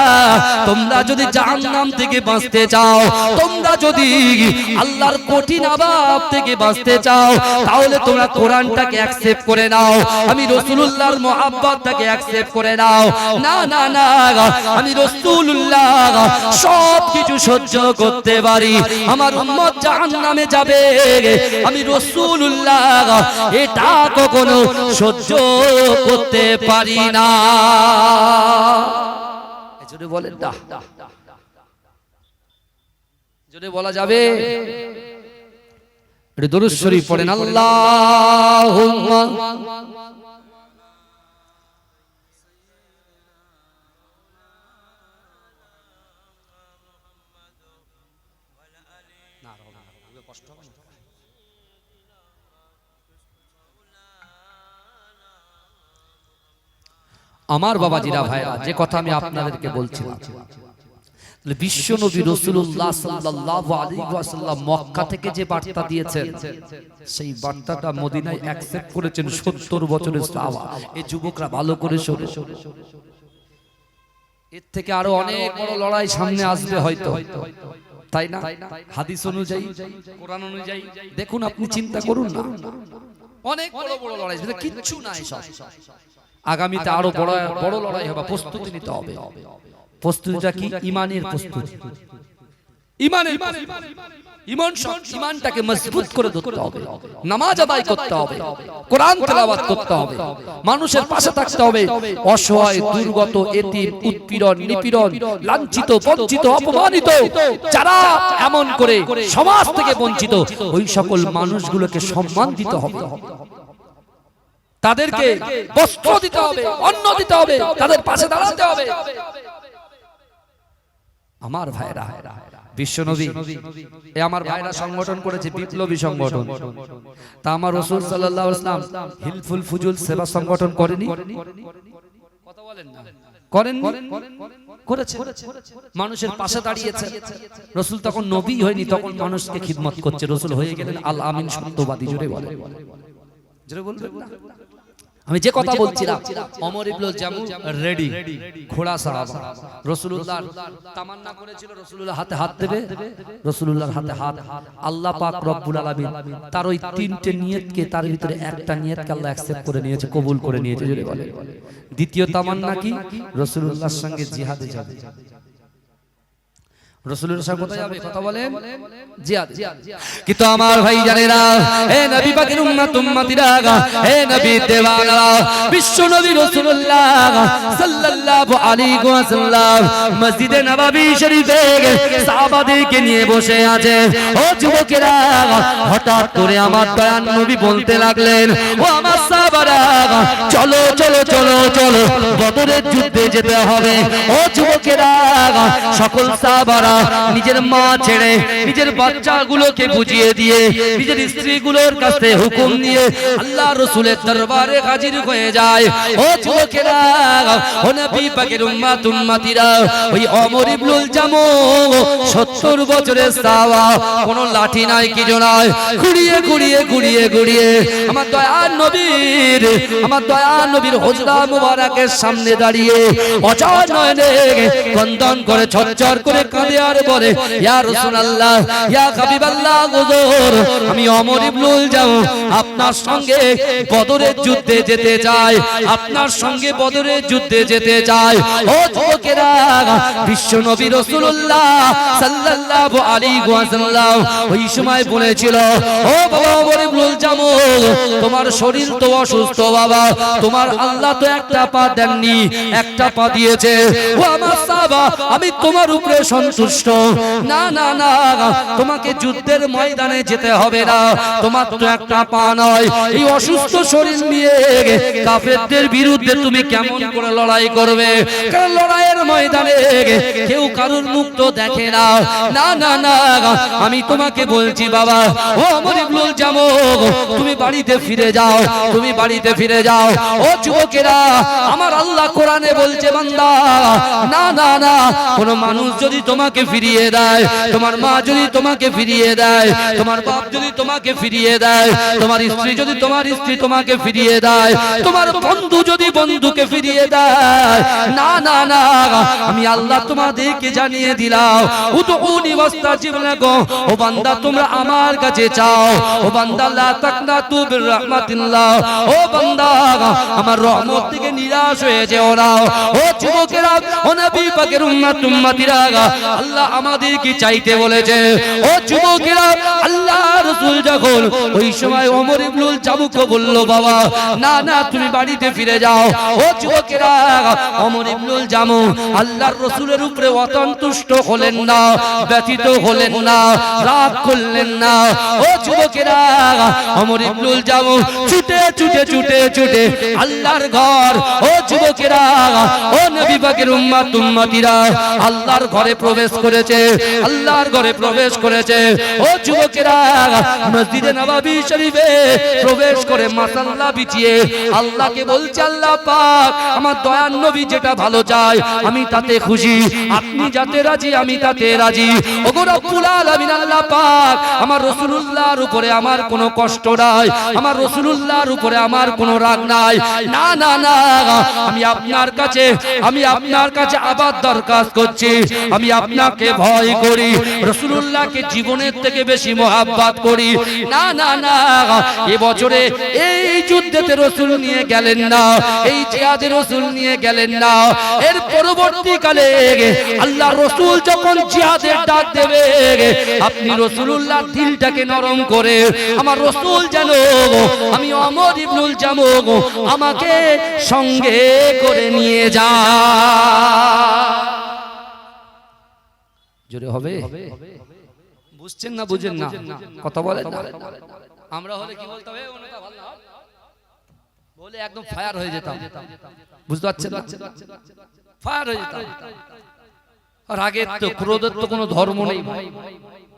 তোমরা যদি জাহান্নাম থেকে বাঁচতে চাও তোমরা যদি আল্লাহর কঠিন আযাব থেকে বাঁচতে চাও তাহলে তোমরা কোরআনটাকে অ্যাকসেপ্ট করে নাও আমি রাসূলুল্লাহর মুহাব্বতটাকে অ্যাকসেপ্ট করে নাও না না না আমি রাসূলুল্লাহ সব কিছু সহ্য করতে পারি আমার উম্মত জাহান্নামে যাবে আমি রাসূলুল্লাহ এটা কখনো সহ্য করতে পারি না জোরে বলেন না জোরে বলা যাবে এটা দরুদ শরীফ পড়েন আল্লাহুম্মা আমার বাবাজিরা ভাইরা যে কথা আমি আপনাদেরকে বলছিলাম বিশ্বনবী রাসূলুল্লাহ সাল্লাল্লাহু আলাইহি ওয়াসাল্লাম মক্কা থেকে যে বার্তা দিয়েছেন সেই বার্তাটা মদিনায় অ্যাকসেপ্ট করেছেন 70 বছরের সাহাবা এই যুবকরা ভালো করে শোনে এর থেকে আরো অনেক বড় লড়াই সামনে আসবে হয়তো তাই না হাদিস অনুযায়ী কোরআন অনুযায়ী দেখুন আপনি চিন্তা করুন না অনেক বড় বড় লড়াই যেটা কিচ্ছু নাই সব আগামীতে আরো বড় বড় লড়াই হবে প্রস্তুতি নিতে হবে প্রস্তুতিটা কি ঈমানের প্রস্তুতি ঈমানটাকে মজবুত করে ধরতে হবে নামাজ আদায় করতে হবে কোরআন তেলাওয়াত করতে হবে মানুষের পাশে থাকতে হবে অসহায় দুর্গত এতিম উৎপীড়ন নিপীড়ন লাঞ্ছিত বঞ্চিত অপমানিত যারা এমন করে সমাজ থেকে বঞ্চিত ওই সকল মানুষগুলোকে সম্মান দিতে হবে তাদেরকে বস্ত্র দিতে হবে অন্ন দিতে হবে তাদের পাশে দাঁড়াতে হবে আমার ভাইরা বিশ্বনবী এ আমার ভাইরা সংগঠন করেছে বিপ্লবী সংগঠন তা আমার রাসূল সাল্লাল্লাহু আলাইহি ওয়াসাল্লাম হিলফুল ফুজুল সেবা সংগঠন করেনি কথা বলেন না করেন করেছে মানুষের পাশে দাঁড়িয়েছে রাসূল তখন নবী হয়নি তখন মানুষকে খিদমত করছে রাসূল হয়ে গেলেন আল আমিন সত্যবাদী জোরে বলেন জোরে বলবেন না আমি যে কথা বলছিলাম, ওমর ইবনুল জামু রেডি, ঘোড়া সাহাবা। রাসূলুল্লাহ তামান্না করেছিল রাসূলুল্লাহ হাতে হাত দেবে, রাসূলুল্লাহর হাতে হাত। আল্লাহ পাক রব্বুল আলামিন তার ওই তিনটে নিয়তকে, তার ভিতরে একটা নিয়তকে আল্লাহ অ্যাকসেপ্ট করে নিয়েছে, কবুল করে নিয়েছে। যদি বলে দ্বিতীয় তামান্না কি? রাসূলুল্লাহর সঙ্গে জিহাদে যাবে। রাসূলের সাথে কোথায় যাবে? কথা বলেন, জিহাদ। কিন্তু আমার ভাই জানেরা, হে নবী পাকের উম্মত উম্মতিরা, হে নবী দেওয়ানা, বিশ্ব নবী রাসূলুল্লাহ সাল্লাল্লাহু আলাইহি ওয়াসাল্লাম মসজিদে নববী শরীফে সাহাবাদেরকে নিয়ে বসে আছে। ও যুবকেরা, হঠাৎ করে আমার দয়ার নবী বলতে লাগলেন, ও আমার সাহাবারা, চলো চলো চলো চলো, বদরের যুদ্ধে যেতে হবে। ও যুবকেরা, সকল সাহাবারা নিজের মা ছেড়ে, নিজের বাচ্চাগুলোকে বুঝিয়ে দিয়ে, নিজের স্ত্রীগুলোর কাছে হুকুম নিয়ে আল্লাহ রাসূলের দরবারে হাজির হয়ে যায়। ও যুবকেরা, ও নবী পাকের উম্মত উম্মতিরা, ওই ওমর ইবনুল জামু 70 বছরের সাওয়া, কোনো লাঠি নাই, কিছু নাই, ঘুরিয়ে ঘুরিয়ে ঘুরিয়ে ঘুরিয়ে আমার দয়ার নবীর, আমার দয়ার নবীর হুজরা মুবারকের সামনে দাঁড়িয়ে অজয় নয়নে ক্রন্দন করে, ঝরঝর করে কাঁদে আর বলে, ইয়া রাসূলুল্লাহ, ইয়া হাবিবাল্লাহ, হুজুর, আমি ওমর ইবনুল জামু আপনার সঙ্গে বদরের যুদ্ধে যেতে চাই, আপনার সঙ্গে বদরের যুদ্ধে যেতে চাই। ও যুবকেরা, বিশ্ব নবী রাসূলুল্লাহ সাল্লাল্লাহু আলাইহি ওয়াসাল্লাম ওই সময় বলেছিল, ও বাবা ওমর ইবনুল জামু, তোমার শরীর তো অসুস্থ বাবা, তোমার আল্লাহ তো একটা পা দেননি, একটা পা দিয়েছে। ও আমার সাহাবা, আমি তোমার উপরে সন্তুষ্ট। না না না, তোমাকে যুদ্ধের ময়দানে যেতে হবে না, তোমার তো একটা পা নয়, এই অসুস্থ শরীর নিয়ে কাফেরদের বিরুদ্ধে তুমি কেমন করে লড়াই করবে? কারণ লড়াইয়ের ময়দানে কেউ কারুর মুখ তো দেখে না। না না না, আমি তোমাকে বলছি বাবা, ও ওমর ইবনুল জামু, তুমি বাড়িতে ফিরে যাও, তুমি বাড়িতে ফিরে যাও। ও যুবকেরা, আমার আল্লাহ কোরআনে বলছে, বান্দা, না না না, কোন মানুষ যদি তোমাকে ফিরিয়ে দেয়, তোমার মা যদি তোমাকে ফিরিয়ে দেয়, তোমার বাপ যদি তোমাকে ফিরিয়ে দেয়, তোমার স্ত্রী যদি তোমার স্ত্রী তোমাকে ফিরিয়ে দেয়, তোমার বন্ধু যদি বন্ধুকে ফিরিয়ে দেয়, না না না, আমি আল্লাহ তোমাদেরকে জানিয়ে দিলাম, উদউনি ওয়াস্তাজিব লাকুম, ও বান্দা তোমরা আমার কাছে চাও, ও বান্দা লা তাকনাতু বির রাহমাতিল্লাহ, ও বান্দা আমার রহমত থেকে নিরাশ হয়ে যেও না। ও যুবকেরা, ও নবী পাকের উম্মত উম্মতিরা, আল্লাহ আমাদেরকে চাইতে বলেছে। ও যুবকেরা, আল্লাহ রাসূল যখন ওই সময় ওমর ইবনুল জামুকে বলল, বাবা না না, তুমি বাড়িতে ফিরে যাও। ও যুবকেরা, ওমর ইবনুল জামু আল্লাহর রাসূলের উপরে অসন্তুষ্ট হলেন না, ব্যথিত হলেন না, রাগ করলেন না। ও যুবকেরা, ওমর ইবনুল জামু ছুটে ছুটে ছুটে ছুটে আল্লাহর ঘর, ও যুবকেরা, ও নবী পাকের উম্মত উম্মতিরা, আল্লাহর ঘরে প্রবেশ করেছে, আল্লাহর ঘরে প্রবেশ করেছে। ও যুবকেরা, মসজিদে নববী শরীফে প্রবেশ করে মাসাল্লা বিছিয়ে আল্লাহকে বলছে, আল্লাহ পাক, আমার দয়ার নবী যেটা ভালো চায় আমি তাতে খুশি, আপনি যাতে রাজি আমি তাতে রাজি। ওগো রব্বুল আলামিন, আল্লাহ পাক, আমার রাসূলুল্লাহর উপরে আমার কোনো কষ্ট নাই, আমার রাসূলুল্লাহর উপরে আমার কোনো রাগ নাই। না না না, আমি আপনার কাছে, আমি আপনার কাছে আবার দরখাস্ত করছি, আমি আপনাকে ভয় করি, রাসূলুল্লাহকে জীবনের থেকে বেশি মহব্বত করি। না না না, এবছরে এই যুদ্ধেতে রাসূল নিয়ে গেলেন না, এই জিহাদে রাসূল নিয়ে গেলেন না। এর পরবর্তীকালে আল্লাহ রাসূল যখন জিহাদের ডাক দেবে, আপনি রাসূলুল্লাহর দিলটাকে নরম করে আমার রাসূল যেন আমি ওমর ইবনুল জামু আমাকে সঙ্গে করে নিয়ে যা। জোরে হবে? বুঝছেন না বুঝেন না? কথা বলেন না। আমরা হলে কি বলতে হবে? ওনাটা ভালো না বলে একদম ফায়ার হয়ে যেতাম, বুঝতে পারছেন? ফায়ার হয়ে যেতাম। আর আগে তো ক্রোধের তো কোনো ধর্ম নেই,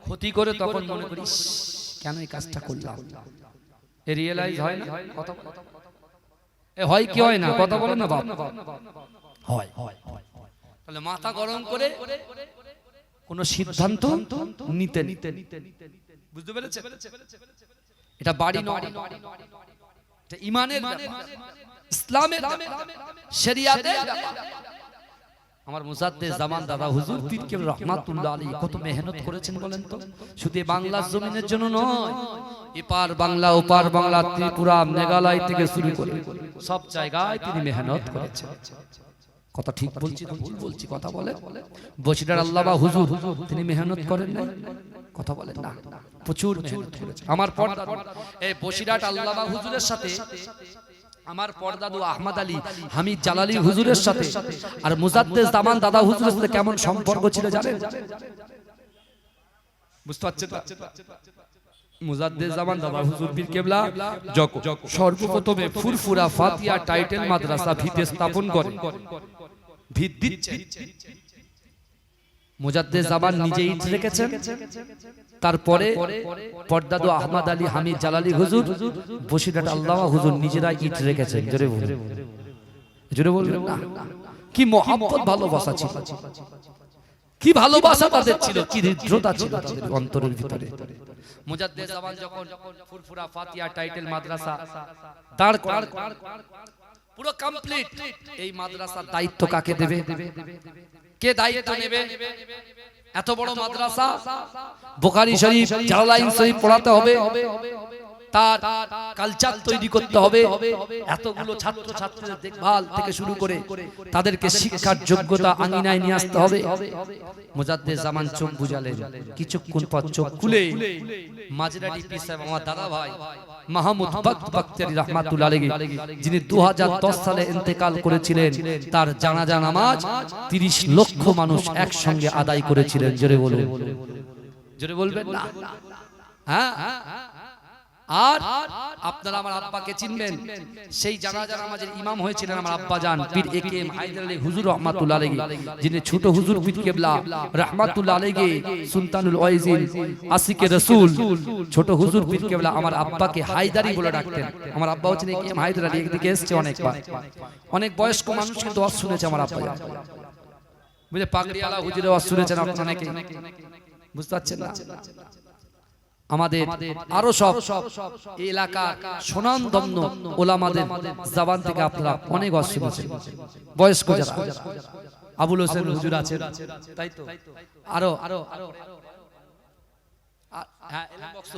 ক্ষতি করে তখন মনে করিস কেন এই কাজটা করলাম, এ রিয়েলাইজ হয় না? কথা এ হয় কি হয় না? কথা বলেন না বাপ। হয়। তাহলে মাথা গরম করে কোন সিদ্ধান্ত নিতে, বুঝতে পেরেছেন? এটা বাড়ি নয়, এটা ঈমানের ব্যাপার। ইসলামের শরিয়াতের আমার মুজাদ্দেদ জামান দাদা হুজুর পীর কেবলা রহমাতুল্লাহ আলাইহি কত মেহনত করেছেন বলেন তো। শুধু বাংলার জমিনের জন্য নয়, এপার বাংলা ওপার বাংলা, ত্রিপুরা মেঘালয় থেকে শুরু করে সব জায়গায় তিনি মেহনত করেছেন। কথা ঠিক বলছি না ভুল বলছি? কথা বলে বসিরার আল্লামা হুজুর তিনি মেহনত করেন না? কথা বলেন না, প্রচুর মেহনত করেছেন। আমার পরদাদু এই বসিরাট আল্লামা হুজুরের সাথে আমার পরদাদু আহমদ আলী হামিদ জালালি হুজুরের সাথে আর মুজাদ্দেদ জামান দাদা হুজুরের সাথে কেমন সম্পর্ক ছিল জানেন? বুঝতে পারছেন? মুজাদ্দেদ জামান দাদা হুজুর পীর কেবলা সর্বপ্রথমে ফুরফুরা ফাতিহা টাইটেল মাদ্রাসা ভিতে স্থাপন করে, ভিত দিচ্ছে মুজাদ্দেদ জামান নিজে ইট রেখেছেন। তারপরে পরদাদু আহমদ আলী হামিদ জালালি হুজুর, বসিরহাট আল্লামা হুজুর নিজেরা ইট রেখেছেন। জোরে বলুন, জোরে বলবেন না? কি মহব্বত ভালোবাসা ছিল, কি ভালোবাসা তাদের ছিল, কি হৃদ্রতা ছিল তাদের অন্তরের ভিতরে। মুজাদ্দেদ জামান যখন ফুরফুরা ফাতিহা টাইটেল মাদ্রাসা দাঁড় করার পুরো কমপ্লিট, এই মাদ্রাসার দায়িত্ব কাকে দেবে? কে দায়িত্ব নেবে? এত বড় মাদ্রাসা, বুখারী শরীফ জালালাইন শরীফ পড়াতে হবে, তার কালচার তৈরি করতে হবে, এতগুলো ছাত্র ছাত্রীদের দেখভাল থেকে শুরু করে তাদেরকে শিক্ষার যোগ্যতা আঙিনায় নিয়ে আসতে হবে। মুজাদ্দেদ জামান চোখ বুঝালেন, কিছুক্ষণ পর চোখ খুলে মাঝরাটি পীর সাহেব আমার দাদা ভাই মাহমুদ বাখতিয়ারি রাহমাতুল্লাহ আলাইহি, যিনি 2010 সালে ইন্তেকাল করেছিলেন, তার জানাজা নামাজ 30 লক্ষ মানুষ একসঙ্গে আদায় করেছিলেন। জোরে বলুন, জোরে বলবেন না? হ্যাঁ। আর আপনারা আমার আব্বাকে চিনবেন, সেই জানাজা নামাজের ইমাম হয়েছিলেন আমার আব্বা জান পীর একেএম হায়দার আলী হুজুর রাহমাতুল্লাহ আলাইহি, যিনি ছোট হুজুর পীর কেবলা রাহমাতুল্লাহ আলাইহি সুলতানুল ওয়াইজিন আশিকে রাসূল ছোট হুজুর পীর কেবলা আমার আব্বাকে হায়দারি বলে ডাকতেন। আমার আব্বা হচ্ছেন একেএম হায়দার আলী, একদিকে এসেছে অনেকবার, অনেক বয়স্ক মানুষ কিন্তু ওয়াজ শুনেছে আমার আব্বা জান, বুঝে পাগড়িওয়ালা হুজুরের ওয়াজ শুনেছেন আপনারা অনেকে, বুঝতে পারছেন না? আমাদের আরো সব এলাকার সুনামধন্য ওলামাদের জবান থেকে আপনারা অনেক ওয়াজ শুনেছেন, বয়স্ক যারা আবুল হোসেন হুজুর আছেন, তাই তো আরো হ্যাঁ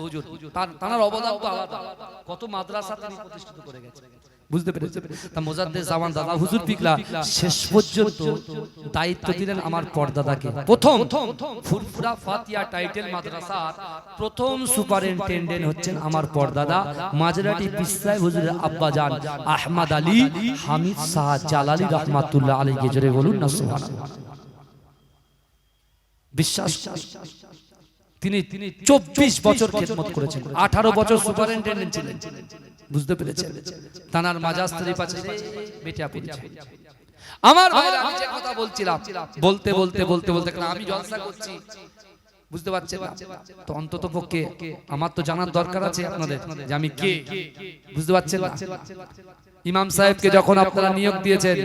হুজুর, তার অবদান তো আলাদা, কত মাদ্রাসা তিনি প্রতিষ্ঠিত করে গেছেন, বুঝতে পেরেছেন? তা মুজাদ্দেদ জামান দাদা হুজুর পিকলা শেষ পর্যন্ত দায়িত্ব দিলেন আমার পরদাদাকে। প্রথম ফুরফুরা ফাতিহা টাইটেল মাদ্রাসার প্রথম সুপারিনটেন্ডেন্ট হচ্ছেন আমার পরদাদা মাঝরাটি পীর সাহেব হুজুরের আব্বা জান আহমদ আলী হামিদ শাহ জালালি রাহমাতুল্লাহ আলাইহি। জোরে বলুন না সুবহানাল্লাহ। বিশ্বাস তিনি 24 বছর খেদমত করেছেন, 18 বছর সুপারিনটেন্ডেন্ট ছিলেন, বুঝতে পেরেছেন? তানার মাজাজ শরীফ আছে বেটা পড়ছে। আমার ভাইরা আমি যে কথা বলছিলাম, বলতে বলতে বলতে বলতে কারণ আমি জলসা করছি, বুঝতে পারছেন না? তো অন্তত পক্ষে আমার তো জানার দরকার আছে আপনাদের যে আমি কে, বুঝতে পারছেন না? ইমাম সাহেবকে যখন আপনারা নিয়োগ দিয়েছেন,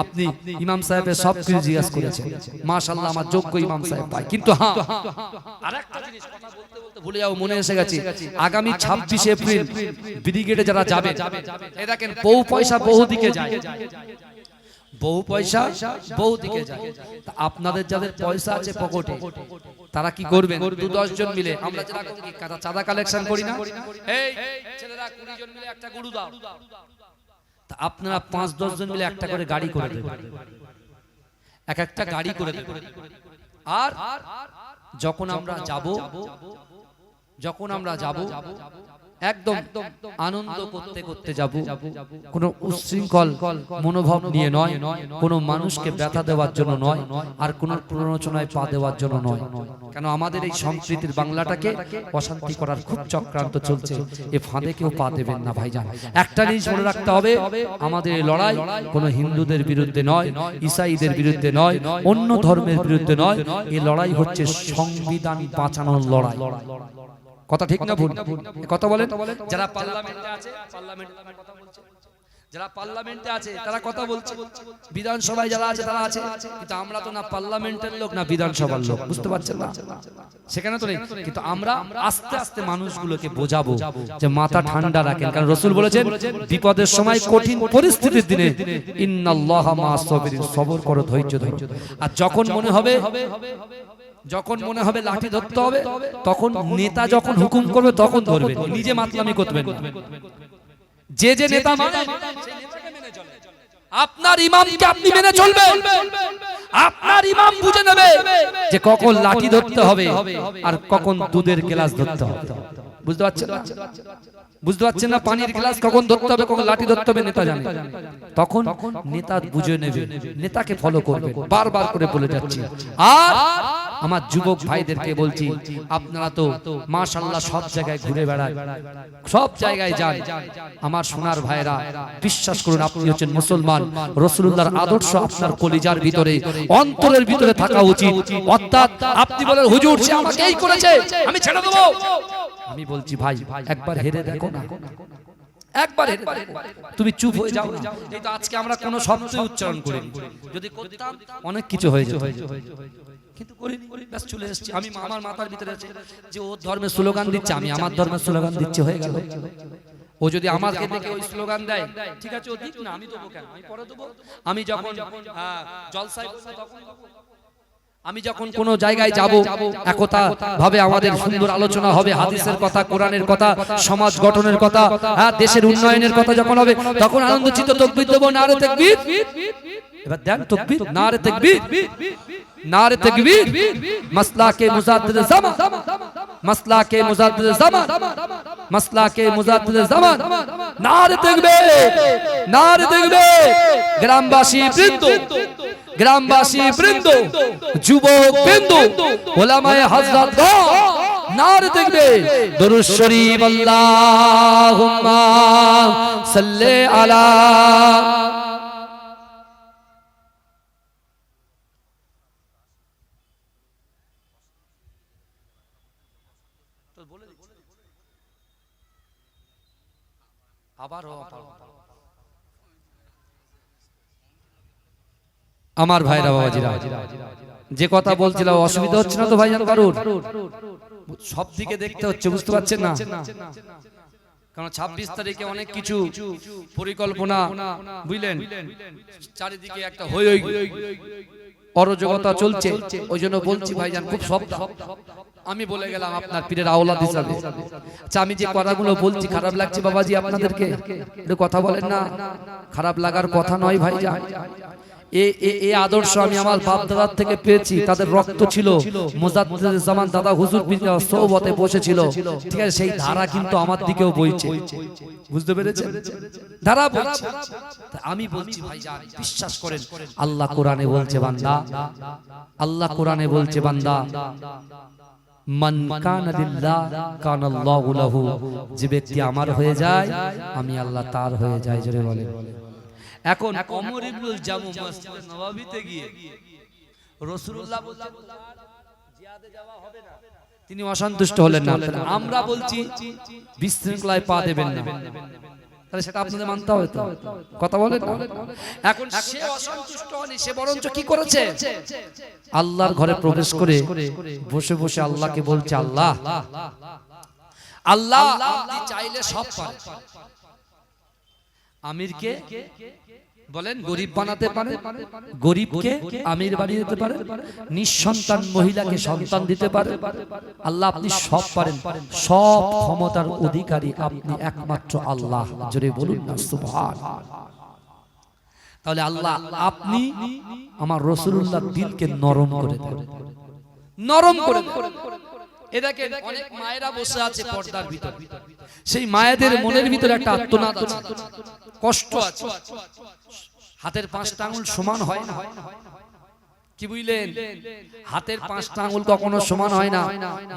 আপনি ইমাম সাহেবের সব কিছু জিজ্ঞাসা করেছেন, মাশাআল্লাহ আমার যোগ্য ইমাম সাহেব ভাই। কিন্তু হ্যাঁ, আরেকটা জিনিস কথা বলতে বলতে ভুলে যাও, মনে এসে গেছে, আগামী 26 এপ্রিল ব্রিগেডে যারা যাবে, এই দেখেন বহু পয়সা বহু দিকে যায়, বহু পয়সা বহু দিকে যায়। তা আপনাদের যাদের পয়সা আছে পকেটে, তারা কি করবেন? 2-10 জন মিলে আমরা যারা কি চাঁদা কালেকশন করি না, এই ছেলেরা 20 জন মিলে একটা গরু দাও, আপনারা 5-10 জন মিলে একটা করে গাড়ি করে দেবেন, এক একটা গাড়ি করে দেবেন। আর যখন আমরা যাব একদম আনন্দ করতে করতে যাব, কোনো উচ্ছৃঙ্খল মনোভাব নিয়ে নয়, কোনো মানুষকে ব্যথা দেওয়ার জন্য নয়, আর কোনো প্ররোচনায় পা দেওয়ার জন্য নয়। কেন আমাদের এই সংস্কৃতির বাংলাটাকে অশান্তি করার খুব চক্রান্ত চলছে, এ ফাঁদে কেউ পা দেবেন না ভাইজান। একটা জিনিস মনে রাখতে হবে, আমাদের এই লড়াই কোনো হিন্দুদের বিরুদ্ধে নয়, ঈসাইদের বিরুদ্ধে নয়, অন্য ধর্মের বিরুদ্ধে নয়, এই লড়াই হচ্ছে সংবিধান বাঁচানোর লড়াই। কথা ঠিক না ভুল? কথা বলেন। যারা পার্লামেন্টে আছে, যারা পার্লামেন্টে আছে তারা কথা বলছে, বিধানসভায় যারা আছে তারা আছে, কিন্তু আমরা তো না পার্লামেন্টের লোক না বিধানসভার লোক, বুঝতে পারছেন না? সেখানে তো নেই, কিন্তু আমরা আস্তে আস্তে মানুষগুলোকে বোঝাবো যে মাথা ঠান্ডা রাখেন, কারণ রাসূল বলেছেন বিপদের সময়, কঠিন পরিস্থিতির দিনে ইন্নাল্লাহা মা'আস সাবিরিন, সবর করো, ধৈর্য ধরো। আর যখন মনে হবে লাঠি ধরতে হবে, তখন নেতা যখন হুকুম করবে তখন ধরবে, নিজে মাতলামি করবেন না। যে নেতা মানে সেই নেতাকে মেনে চলে, আপনার ইমামকে আপনি মেনে চলবেন, আপনার ইমাম বুঝে নেবে যে কখন লাঠি ধরতে হবে আর কখন দুধের গ্লাস ধরতে হবে। বুঝতে পারছেন না? পানির গ্লাস কখন ধরতে হবে, কখন লাঠি ধরতে হবে নেতা জানে, তখন নেতা বুঝে নেবে, নেতাকে ফলো করবে। বারবার করে বলে যাচ্ছি। আর আমার যুবক ভাইদেরকে বলছি, আপনারা তো মাশাআল্লাহ সব জায়গায় ঘুরে বেড়ান, সব জায়গায় যান। আমার সোনার ভাইরা, বিশ্বাস করুন, আপনি হচ্ছেন মুসলমান। রাসূলুল্লাহর আদর্শ আপনার কলিজার ভিতরে, অন্তরের ভিতরে থাকা উচিত। অর্থাৎ আপনি বলেন হুজুর সে আমাকে এই করেছে, আমি ছেড়ে দেব। আমি বলছি ভাই, একবার হেরে দেখো না, একবার হেরে দেখো, তুমি চুপ হয়ে যাও না। এই তো আজকে আমরা কোনো শব্দই উচ্চারণ করিনি, যদি করতাম অনেক কিছু হয়ে যেত, কিন্তু করিনি, ব্যাস চলে এসেছি। আমি আমার মাথার ভিতরে আছে যে ও ধর্মের স্লোগান দিচ্ছে, আমি আমার ধর্মের স্লোগান দিচ্ছি, হয়ে গেল। ও যদি আমাকে দেখে ওই স্লোগান দেয়, ঠিক আছে ও দিক না, আমি দেবো কেন, আমি পরে দেবো। আমি যখন জলসায় বসবো তখন দেবো। আমি যখন কোন জায়গায় যাব, একতা ভাবে আমাদের সুন্দর আলোচনা হবে, হাদিসের কথা, কোরআনের কথা, সমাজ গঠনের কথা, দেশের উন্নয়নের কথা যখন হবে, তখন আনন্দচিত্ত তাকবীর দেব, নারে তাকবীর। এবার দেন তাকবীর, নারে তাকবীর, নারে তাকবীর। মাসলাকে মুজাদ্দিদ জামান, মাসলাকে মুজাদ্দিদ জামান, মাসলাকে মুজাদ্দিদ জামান, নারে তাকবীর, নারে তাকবীর। গ্রামবাসী বৃন্দ, গ্রামবাসী বৃন্দ, যুবক বৃন্দ, ওলামায়ে হযরত, নারে তাকবীর, দরুদ শরীফ, আল্লাহুম্মা সাল্লি আলা। আমার ভাইরা, বাবাজিরা, যে কথা বলছিলাম, অসুবিধা হচ্ছে না তো ভাইজান কারুর? সব দিকে দেখতে হচ্ছে, বুঝতে পারছেন না? কারণ 26 তারিখে অনেক কিছু পরিকল্পনা, বুঝলেন, চারিদিকে একটা হই অরাজকতা চলছে। ওই জন্য বলছি ভাইজান, খুব সাবধান। আমি বলে গেলাম আপনার পীরের আওলাদ হিসাবে। আচ্ছা, আমি যে কথাগুলো বলছি খারাপ লাগছে বাবাজি আপনাদেরকে? একটু কথা বলেন না, খারাপ লাগার কথা নয় ভাইজান। এই আদর্শ আমি আমার বাপ দাদার থেকে পেয়েছি, তাদের রক্ত ছিল। মুজাদ্দিদ জামান দাদা হুজুর সোহবতে বসেছিল, ঠিক আছে, সেই ধারা কিন্তু আমার দিকেও বইছে, বুঝতে পেরেছেন? ধারা বইছে। আমি বলছি ভাইজান, বিশ্বাস করেন, আল্লাহ কোরআনে বলছে বান্দা, আল্লাহ কোরআনে বলছে বান্দা, মান কানা লিল্লাহ কানাল্লাহু লাহু, যে ব্যক্তি আমার হয়ে যায় আমি আল্লাহ তার হয়ে যাই। জোরে বলেন। এখন ওমর ইবনুল জামু মসজিদে নববীতে গিয়ে রাসূলুল্লাহ বলছেন জিহাদে যাওয়া হবে না, তিনি অসন্তুষ্ট হলেন না। আমরা বলছি বিশৃঙ্খলায় পা দেবেন না, তাহলে সেটা আপনাদের মানতে হবে তো? কথা বলেন না? এখন সে অসন্তুষ্ট হয়নি, সে বরঞ্চ কি করেছে, আল্লাহর ঘরে প্রবেশ করে বসে বসে আল্লাহকে বলছে, আল্লাহ, আল্লাহ আপনি চাইলে সব পারেন। আমিরকে বলেন গরিব বানাতে পারে, গরিবকে আমির বানিয়ে দিতে পারে, নিঃসন্তান মহিলাকে সন্তান দিতে পারে। আল্লাহ আপনি সব পারেন, সব ক্ষমতার অধিকারী আপনি একমাত্র আল্লাহ। জোরে বলুন না সুবহানাল্লাহ। তাহলে আল্লাহ আপনি আমার রাসূলুল্লাহর দিলকে নরম করে দেন, নরম করে দেন। এদিকে অনেক মায়েরা বসে আছে পর্দার ভিতর, সেই মায়েদের মনের ভিতরে একটা আত্মনাদ আছে, কষ্ট আছে। হাতের 5টা আঙ্গুল সমান হয় না, কি বুঝলেন? হাতের 5টা আঙ্গুল কখনো সমান হয় না।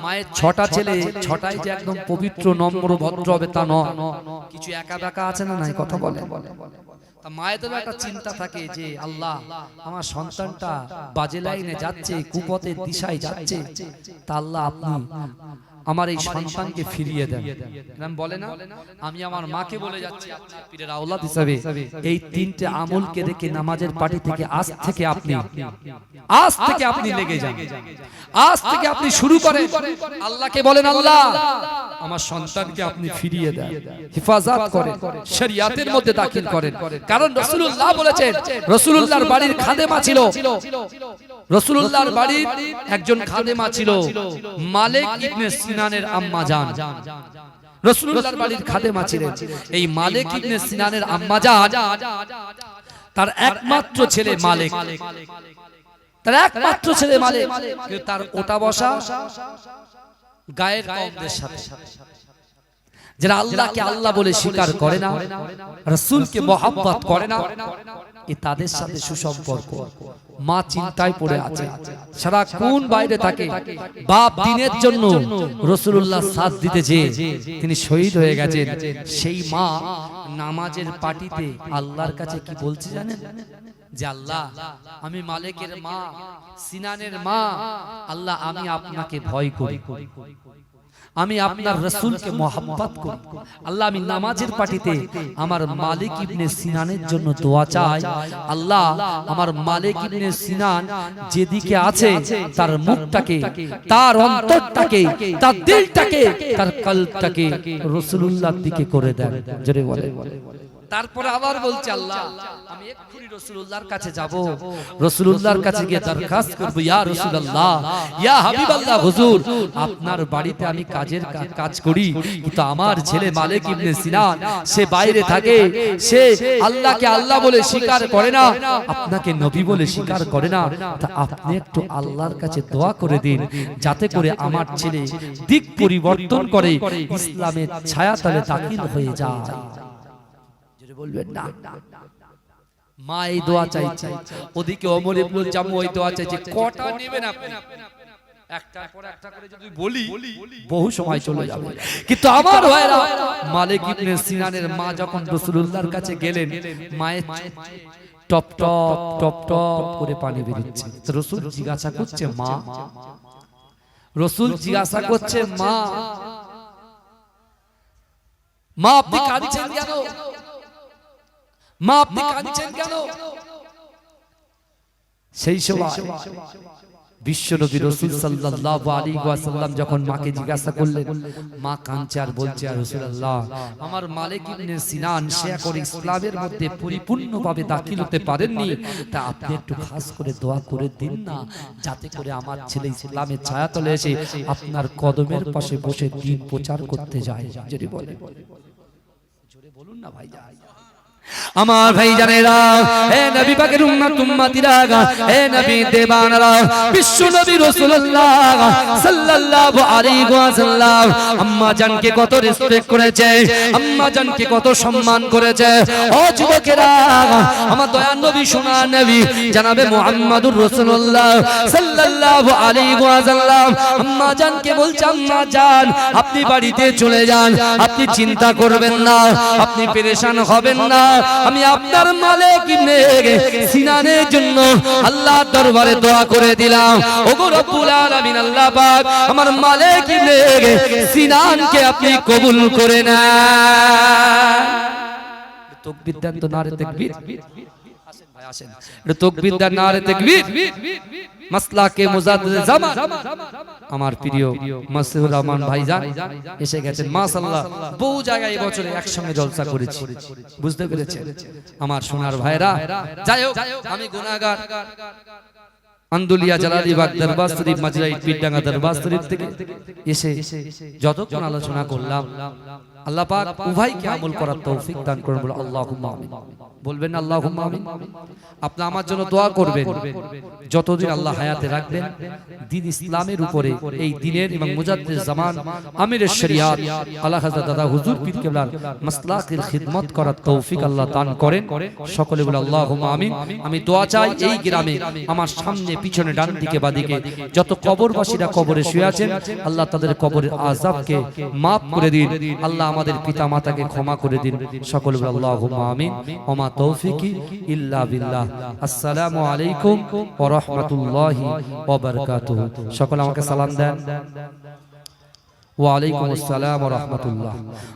মায়ের 6টা ছেলে, 6টাই যে একদম পবিত্র নম্র ভদ্র হবে তা নয়, কিছু একা বেকা আছে না, নাই? কথা বলে। তা মায়েদের একটা চিন্তা থাকে যে আল্লাহ আমার সন্তানটা বাজে লাইনে যাচ্ছে, কুপথের দিশায় যাচ্ছে, তা আল্লাহ আপনি আমার এই সন্তানকে ফিরিয়ে দেন। আমি বলে না, আমি আমার মাকে বলে যাচ্ছি আপনার পীরের আওলাদ হিসাবে এই তিনটে আমলকে রেখে নামাজের পার্টি থেকে আজ থেকে আপনি লেগে যান। আজ থেকে আপনি শুরু করেন, আল্লাহকে বলেন আল্লাহ আমার সন্তানকে আপনি ফিরিয়ে দেন, হেফাজত করেন, শরিয়াতের মধ্যে দাখিল করেন। কারণ রাসূলুল্লাহ বলেছেন, রাসূলুল্লাহর বাড়ির খাদেমা ছিল, রাসূলুল্লাহর বাড়ির একজন খাদেমা ছিল মালিক ইবনে সিনানের আম্মা জান। রাসূলুল্লাহর বাড়ির খাদেমা ছিলেন এই মালিক ইবনে সিনানের আম্মা জান। তার একমাত্র ছেলে মালিক, তার একমাত্র ছেলে মালিক, কিন্তু তার ওটা বসা গায়ের কওমদের সাথে, যারা আল্লাহকে আল্লাহ বলে স্বীকার করে না, রাসূলকে মহব্বত করে না, এ তাদের সাথে সুসম্পর্ক। মা চিন্তায় পড়ে আছে, সারাক্ষণ বাইরে থাকে। বাপ দিনের জন্য রাসূলুল্লাহ সাথ দিতে যেয়ে তিনি শহীদ হয়ে গেছেন। সেই মা নামাজের পাটিতে আল্লাহর কাছে কি বলছে জানেন? যে আল্লাহ আমি মালিকের মা, সিনানের মা, আল্লাহ আমি আপনাকে ভয় করি, আমি আপনার রাসূলকে মহব্বত করি, আল্লাহ আমি নামাজের পাটিতে আমার মালিক ইবনে সিনানের জন্য দোয়া চাই। আল্লাহ আমার মালিক ইবনে সিনান যেদিকে আছে তার মুখটাকে, তার অন্তরটাকে, তার দিলটাকে, তার কলবটাকে রাসূলুল্লাহর দিকে করে দেন। জোরে বলে। তারপরে আবার বলছে আল্লাহ আমি এক্ষুনি রাসূলুল্লাহর কাছে যাব, রাসূলুল্লাহর কাছে গিয়ে দরখাস্ত করব, ইয়া রাসূলুল্লাহ, ইয়া হাবিবাল্লাহ, হুজুর আপনার বাড়িতে আমি কাজ করি, কিন্তু আমার ছেলে মালিক ইবনে সিনান সে বাইরে থাকে, সে আল্লাহকে আল্লাহ বলে স্বীকার করে না, আপনাকে নবী বলে স্বীকার করে না। তা আপনি একটু আল্লাহর কাছে দোয়া করে দিন, যাতে করে আমার ছেলে দিক পরিবর্তন করে ইসলামের ছায়াতলে দাখিল হয়ে যায়। বলবেন না, মা এই দোয়া চাইছে, ওদিকে ওমর ইবনুল জামু ওই দোয়া চাইছে। কটা নেবেন আপনি? একটার পর একটা করে যদি বলি বহু সময় চলে যাবে। কিন্তু আমার ভাইরা, মালিক ইবনে সিনানের মা যখন রাসূলুল্লাহর কাছে গেলেন, মায়ের টপ টপ টপ টপ করে পানি বেরোচ্ছে। রাসূল জিজ্ঞাসা করছে মা, রাসূল জিজ্ঞাসা করছে মা, মা আপনি কাঁদছেন কেন? মা আপনি কাঁদছেন কেন? সেই সময় বিশ্বনবী রাসূল সাল্লাল্লাহু আলাইহি ওয়াসাল্লাম যখন মাকে জিজ্ঞাসা করলেন, মা কাঁদছে আর বলছে, আর রাসূলুল্লাহ আমার মালিক ইবনে সিনান সে এখন ইসলামের মধ্যে পরিপূর্ণভাবে দাখিল হতে পারেননি, তা আপনি একটু খাস করে দোয়া করে দিন না, যাতে করে আমার ছেলে ইসলামের ছায়াতলে এসে আপনার কদমের পাশে বসে দ্বীন প্রচার করতে যায়। যদি বলে, জোরে বলুন না ভাই। আমার ভাই জানেরা, হে নবী পাকের উম্মত উম্মতিরা, হে নবী দেবানরা, বিশ্ব নবী রাসূলুল্লাহ সাল্লাল্লাহু আলাইহি ওয়াসাল্লাম আম্মা জানকে কত রেসপেক্ট করেছে, আম্মা জানকে কত সম্মান করেছে। ও যুবকেরা, আমার দয়ার নবী সোনার নবী জনাবে মুহাম্মদুর রাসূলুল্লাহ সাল্লাল্লাহু আলাইহি ওয়াসাল্লাম আম্মা জানকে বলছে, আম্মা জান আপনি বাড়িতে চলে যান, আপনি চিন্তা করবেন না, আপনি পেরেশান হবেন না, আমি আপনার মালিক ইবনে সিনানের জন্য আল্লাহর দরবারে দোয়া করে দিলাম। ওগো রব্বুল আলামিন আল্লাহ পাক আমার মালিক ইবনে সিনানকে আপনি কবুল করে নেন। তাকবীর দেন তো, নারে তাকবীর। আসেন ভাই আসেন, এটা তাকবীর দেন, নারে তাকবীর। মাসলাকে মুজাদ্দিদ জামান আমার প্রিয় মাসুর রহমান ভাইজান এসে গেছেন। মাশাআল্লাহ বহু জায়গায় বছরে একসঙ্গে জলসা করেছি, বুঝতে পেরেছেন আমার সোনার ভাইরা। যাই হোক, আমি গুনাহগার, আন্দুলিয়া জালালিবাগ দরবার শরীফ মাজরাইট পিডাঙ্গা দরবার শরীফ থেকে এসে যতক্ষণ আলোচনা করলাম, আল্লাহ পাক উভয়কে আমল করার তৌফিক দান করুন। বলে আল্লাহুম্মা আমিন। বলবেন আল্লাহুম্মা আমিন। আপনি আমার জন্য দোয়া করবেন, যতদিন আল্লাহ হায়াতে রাখবেন দ্বীন ইসলামের উপরে, এই দ্বীনের এবং মুজাদ্দিদ জামান আমিরের শরিয়াত আলা হযরত দাদা হুজুর পীর কেবলার মাসলাকের খিদমত করার তৌফিক আল্লাহ দান করেন। সকলে বলে আল্লাহুম্মা আমিন। আমি দোয়া চাই এই গ্রামে আমার সামনে পিছনে ডান দিকে বাদিকে যত কবরবাসীরা কবরে শুয়ে আছেন, আল্লাহ তাদের কবরের আযাবকে maaf করে দিন, আল্লাহ আমাদের পিতা মাতাকে ক্ষমা করে দিন। সকলে বলে আল্লাহুম্মা আমিন। ওমা তৌফিকি ইল্লা বিল্লাহ। আসসালামু আলাইকুম ওয়া রাহমাতুল্লাহি ওয়া বারাকাতুহু। সকলে আমাকে সালাম দেন। ওয়া আলাইকুম আসসালাম ওয়া রাহমাতুল্লাহ।